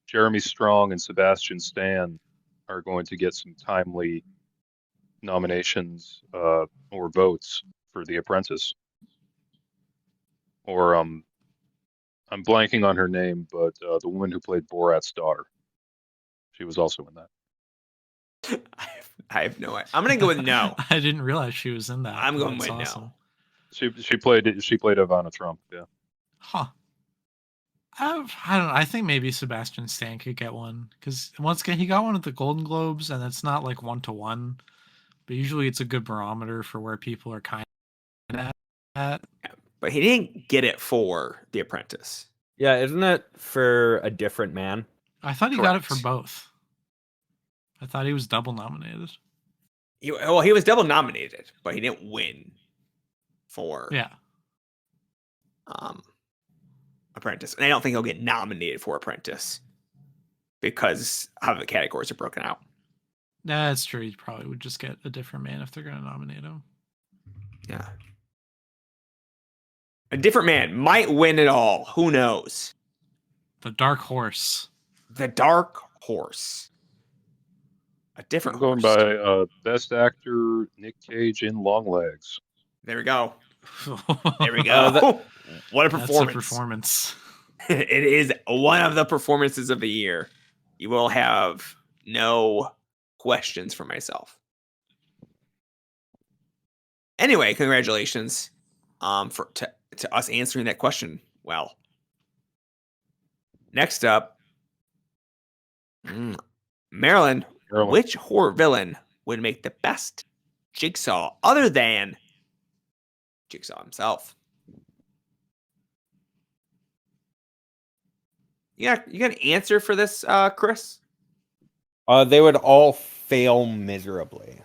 S5: Jeremy Strong and Sebastian Stan are going to get some timely nominations or votes for The Apprentice? Or I'm blanking on her name, but the woman who played Borat's daughter, she was also in that.
S3: I have no idea. I'm gonna go with no.
S6: I didn't realize she was in that.
S3: I'm going with
S6: awesome.
S3: no.
S5: She played Ivana Trump. Yeah.
S6: Huh. I don't know. I think maybe Sebastian Stan could get one because once again he got one at the Golden Globes, and it's not like 1-to-1, but usually it's a good barometer for where people are kind of at.
S3: But he didn't get it for The Apprentice.
S4: Yeah, isn't it for A Different Man?
S6: I thought he got it for both. I thought he was double nominated.
S3: He was double nominated, but he didn't win for Apprentice. And I don't think he'll get nominated for Apprentice because how the categories are broken out.
S6: Yeah, that's true. He probably would just get A Different Man if they're going to nominate him.
S3: Yeah. A Different Man might win it all. Who knows?
S6: The Dark Horse.
S3: The Dark Horse. A Different
S5: I'm going
S3: Horse.
S5: by Best Actor Nick Cage in Longlegs.
S3: There we go. There we go. What a performance.
S6: That's a performance.
S3: It is one of the performances of the year. You will have no questions for myself. Anyway, congratulations to us answering that question well. Next up, Marilyn, which horror villain would make the best Jigsaw other than Jigsaw himself? Yeah, you got an answer for this, Chris?
S4: They would all fail miserably.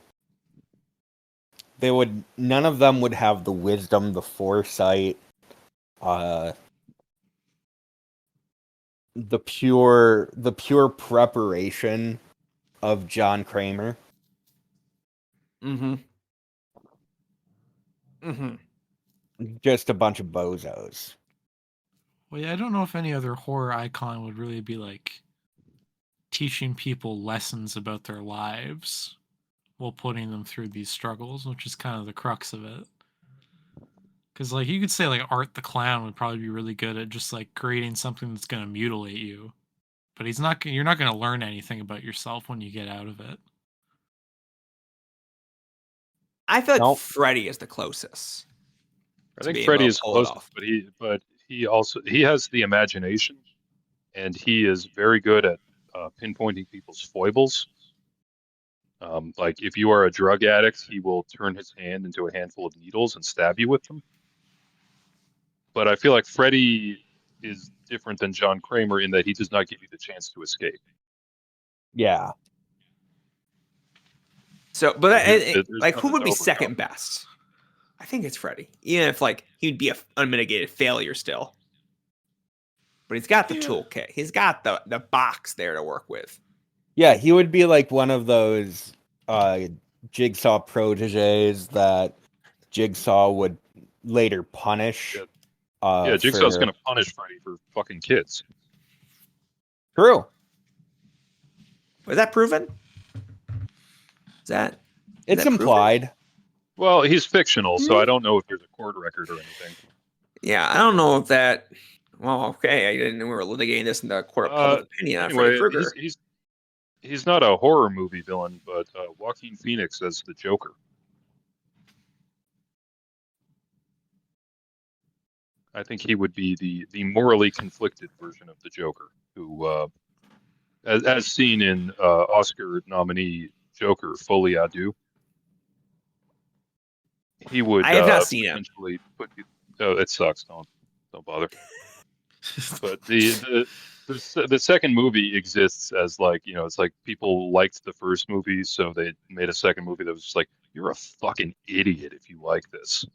S4: None of them would have the wisdom, the foresight, the pure preparation of John KRAMER. Just a bunch of bozos.
S6: Well, yeah, I don't know if any other horror icon would really be like teaching people lessons about their lives while putting them through these struggles, which is kind of the crux of it. Because like you could say like Art the Clown would probably be really good at just like creating something that's going to mutilate you, but you're not going to learn anything about yourself when you get out of it.
S3: I feel like Freddy is the closest.
S5: I think Freddy is closest, but he has the imagination, and he is very good at pinpointing people's foibles. Like if you are a drug addict, he will turn his hand into a handful of needles and stab you with them. But I feel like Freddy is different than John KRAMER in that he does not give you the chance to escape.
S4: Yeah.
S3: So, but like, who would be second best? I think it's Freddy, even if like he'd be an unmitigated failure still. But he's got the toolkit. He's got the box there to work with.
S4: Yeah, he would be like one of those Jigsaw proteges that Jigsaw would later punish.
S5: Yeah, Jigsaw's going to punish Freddy for fucking kids.
S4: True.
S3: Was that proven?
S4: It's implied.
S3: Proven?
S5: Well, he's fictional, so I don't know if there's a court record or anything.
S3: Yeah, I don't know if that. Well, okay, I didn't know we were litigating this in the court of public opinion on Freddy Krueger.
S5: He's not a horror movie villain, but Joaquin Phoenix as the Joker. I think he would be the morally conflicted version of the Joker, who, as seen in Oscar nominee Joker, Folie à Deux, he would.
S3: I have not seen him.
S5: Oh, it sucks. Don't bother. But the second movie exists as like, you know, it's like people liked the first movie, so they made a second movie that was just like, you're a fucking idiot if you like this.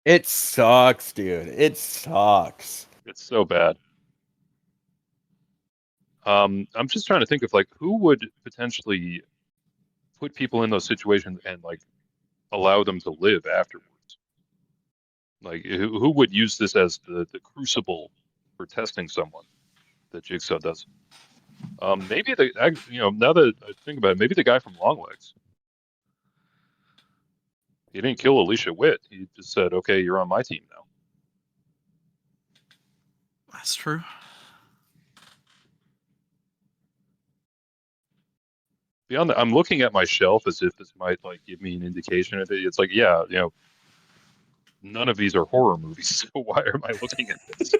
S4: It sucks, dude. It sucks.
S5: It's so bad. I'm just trying to think of like who would potentially put people in those situations and like allow them to live afterwards. Like who would use this as the crucible for testing someone that Jigsaw does? Maybe now that I think about it, maybe the guy from Longlegs. He didn't kill Alicia Witt. He just said, "Okay, you're on my team now."
S6: That's true.
S5: Beyond that, I'm looking at my shelf as if this might like give me an indication of it. It's like, yeah, you know, none of these are horror movies, so why am I looking at this?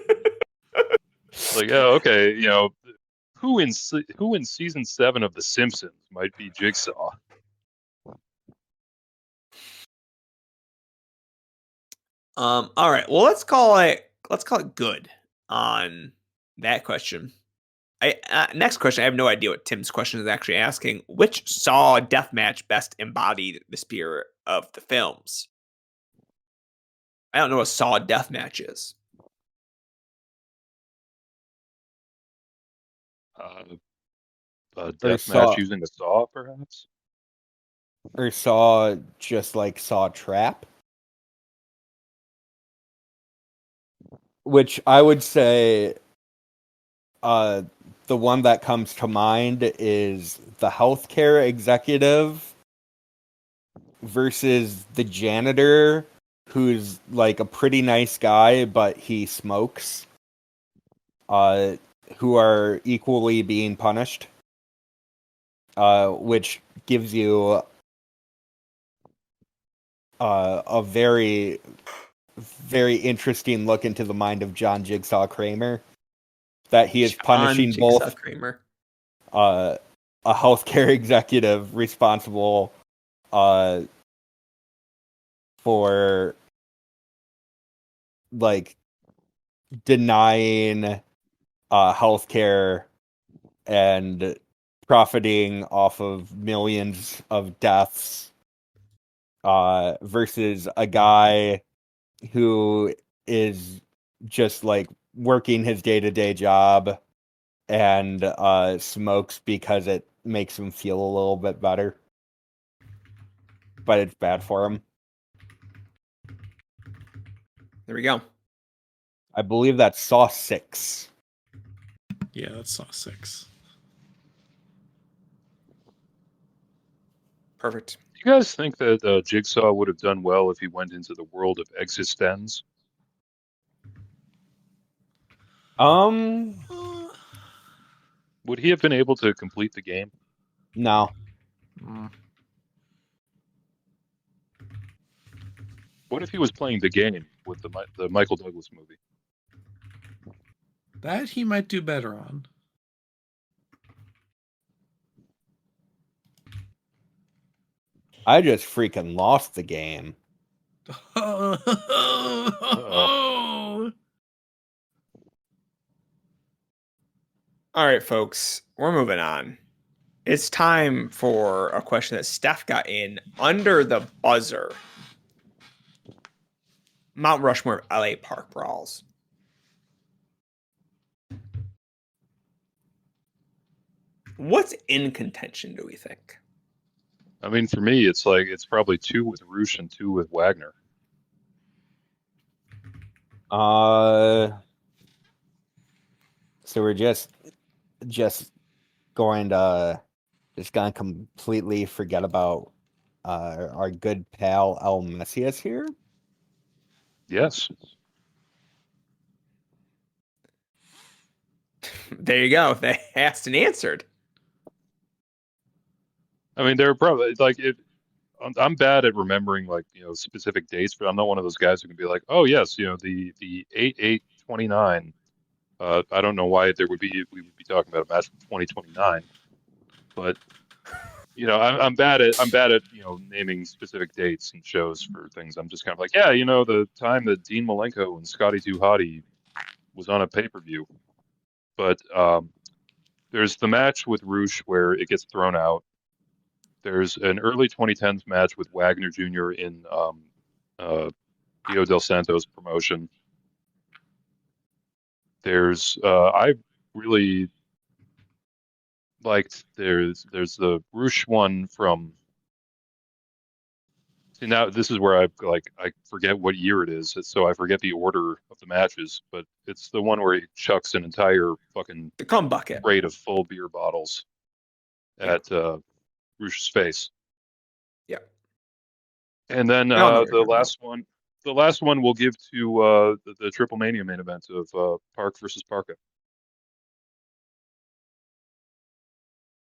S5: Like, oh, okay, you know, who in season 7 of The Simpsons might be Jigsaw?
S3: All right. Well, let's call it good on that question. Next question. I have no idea what Tim's question is actually asking. Which Saw deathmatch best embodied the spirit of the films? I don't know what Saw deathmatch is.
S5: A deathmatch using a saw, perhaps?
S4: Or Saw just like Saw Trap? Which I would say the one that comes to mind is the healthcare executive versus the janitor who's like a pretty nice guy, but he smokes, who are equally being punished, which gives you a very, very interesting look into the mind of John Jigsaw KRAMER, that he is punishing both a healthcare executive responsible for like denying healthcare and profiting off of millions of deaths versus a guy who is just like working his day-to-day job and smokes because it makes him feel a little bit better, but it's bad for him.
S3: There we go.
S4: I believe that's Saw 6.
S6: Yeah, that's Saw 6.
S3: Perfect.
S5: you guys think that Jigsaw would have done well if he went into the world of Existenz? Would he have been able to complete the game?
S4: No.
S5: What if he was playing the game with the Michael Douglas movie?
S6: That he might do better on.
S4: I just freaking lost the game.
S3: All right, folks, we're moving on. It's time for a question that Steph got in under the buzzer. Mount Rushmore LA Park Brawls. What's in contention, do we think?
S5: I mean, for me, it's probably 2 with Roosh and 2 with Wagner.
S4: So we're just going to completely forget about our good pal El Messias here.
S5: Yes.
S3: There you go. They asked and answered.
S5: I mean, they're probably like it. I'm bad at remembering specific dates, but I'm not one of those guys who can be like, oh yes, the 8/8/29. I don't know why we would be talking about a match from 2029, but I'm bad at naming specific dates and shows for things. I'm just kind of like, yeah, the time that Dean Malenko and Scotty 2 Hotty was on a pay-per-view. But there's the match with Roosh where it gets thrown out. There's an early 2010s match with Wagner Jr. in Dio Del Santo's promotion. There's I really liked there's the Roosh one from. See, now this is where I forget what year it is, so I forget the order of the matches. But it's the one where he chucks an entire fucking
S3: The cum bucket
S5: crate of full beer bottles at Roosh's face.
S3: Yeah.
S5: And then the last one we'll give to the Triple Mania main event of Park versus Parka.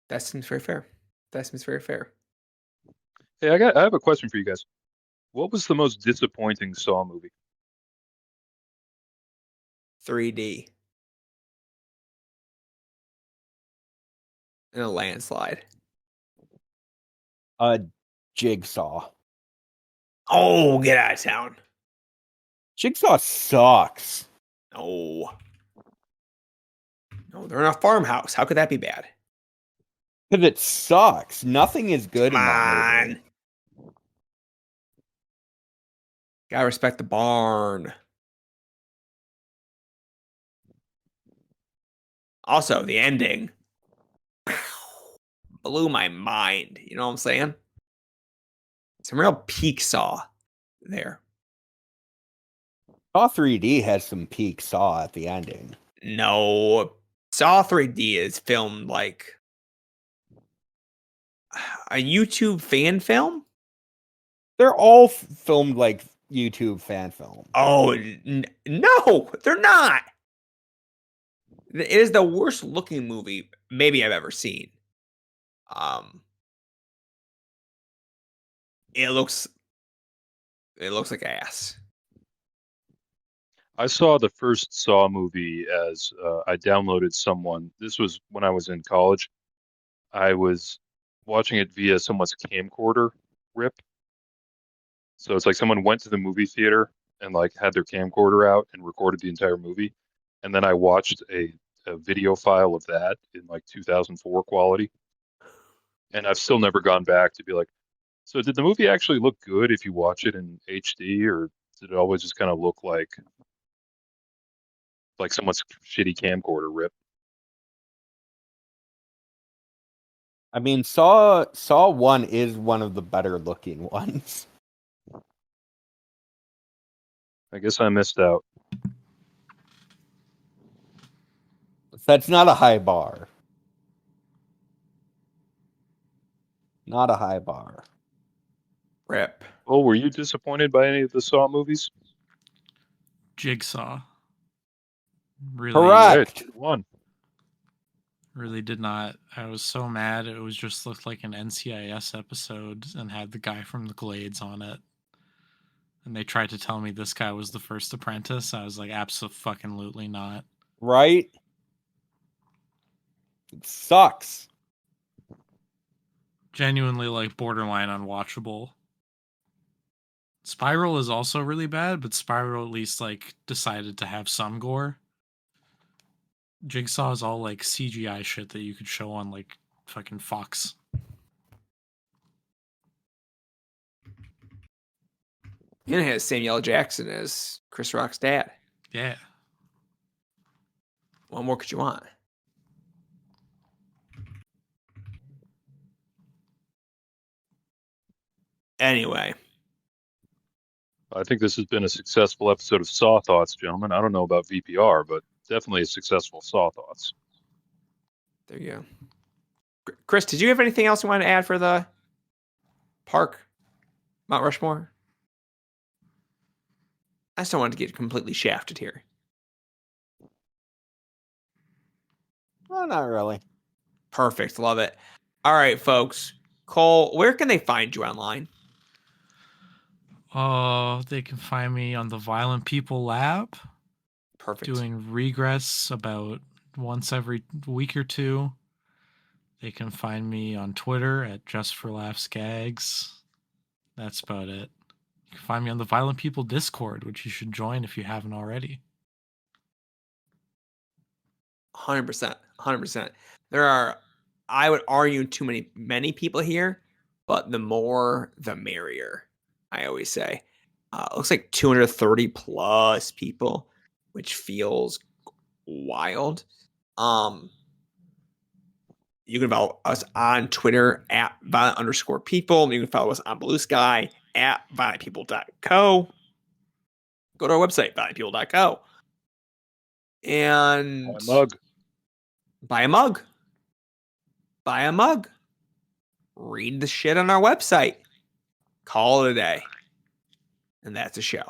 S3: That seems very fair.
S5: Hey, I have a question for you guys. What was the most disappointing Saw movie?
S3: 3D. In a landslide.
S4: Jigsaw.
S3: Oh, get out of town.
S4: Jigsaw sucks.
S3: No, they're in a farmhouse. How could that be bad?
S4: Because it sucks. Nothing is good in that movie.
S3: Gotta respect the barn. Also, the ending blew my mind. You know what I'm saying? Some real peak Saw there.
S4: Saw 3D has some peak Saw at the ending.
S3: No, Saw 3D is filmed like a YouTube fan film.
S4: They're all filmed like YouTube fan film.
S3: Oh, no, they're not. It is the worst looking movie maybe I've ever seen. It looks like ass.
S5: I saw the first Saw movie as I downloaded someone. This was when I was in college. I was watching it via someone's camcorder rip. So it's like someone went to the movie theater and had their camcorder out and recorded the entire movie. And then I watched a video file of that in 2004 quality. And I've still never gone back to be like, so did the movie actually look good if you watch it in HD, or did it always just kind of look like someone's shitty camcorder rip?
S4: I mean, Saw 1 is one of the better looking ones.
S5: I guess I missed out.
S4: That's not a high bar. Not a high bar.
S3: Rip.
S5: Oh, were you disappointed by any of the Saw movies?
S6: Jigsaw. Really,
S4: Correct.
S5: One.
S6: really did not. I was so mad. It was just looked like an NCIS episode and had the guy from the Glades on it. And they tried to tell me this guy was the first apprentice. I was like, absolutely not.
S4: Right? It sucks.
S6: Genuinely, like, borderline unwatchable. Spiral is also really bad, but Spiral at least, like, decided to have some gore. Jigsaw is all, like, CGI shit that you could show on, like, fucking Fox.
S3: And it has Samuel L. Jackson as Chris Rock's dad.
S6: Yeah.
S3: What more could you want? Anyway.
S5: I think this has been a successful episode of Saw Thoughts, gentlemen. I don't know about VPR, but definitely a successful Saw Thoughts.
S3: There you go. Chris, did you have anything else you wanted to add for the park, Mount Rushmore? I just don't want to get completely shafted here.
S4: Well, not really.
S3: Perfect. Love it. All right, folks. Cole, where can they find you online?
S6: They can find me on the Violent People Lab.
S3: Perfect.
S6: Doing regress about once every week or two. They can find me on Twitter at Just for Laughs Gags. That's about it. You can find me on the Violent People Discord, which you should join if you haven't already.
S3: 100%. 100%. There are, I would argue, many people here, but the more, the merrier, I always say. It looks like 230 plus people, which feels wild. You can follow us on Twitter at violent_people. You can follow us on Blue Sky at violentpeople.co. Go to our website, violentpeople.co. And buy a mug. Buy a mug. Read the shit on our website. Call it a day. And that's a show.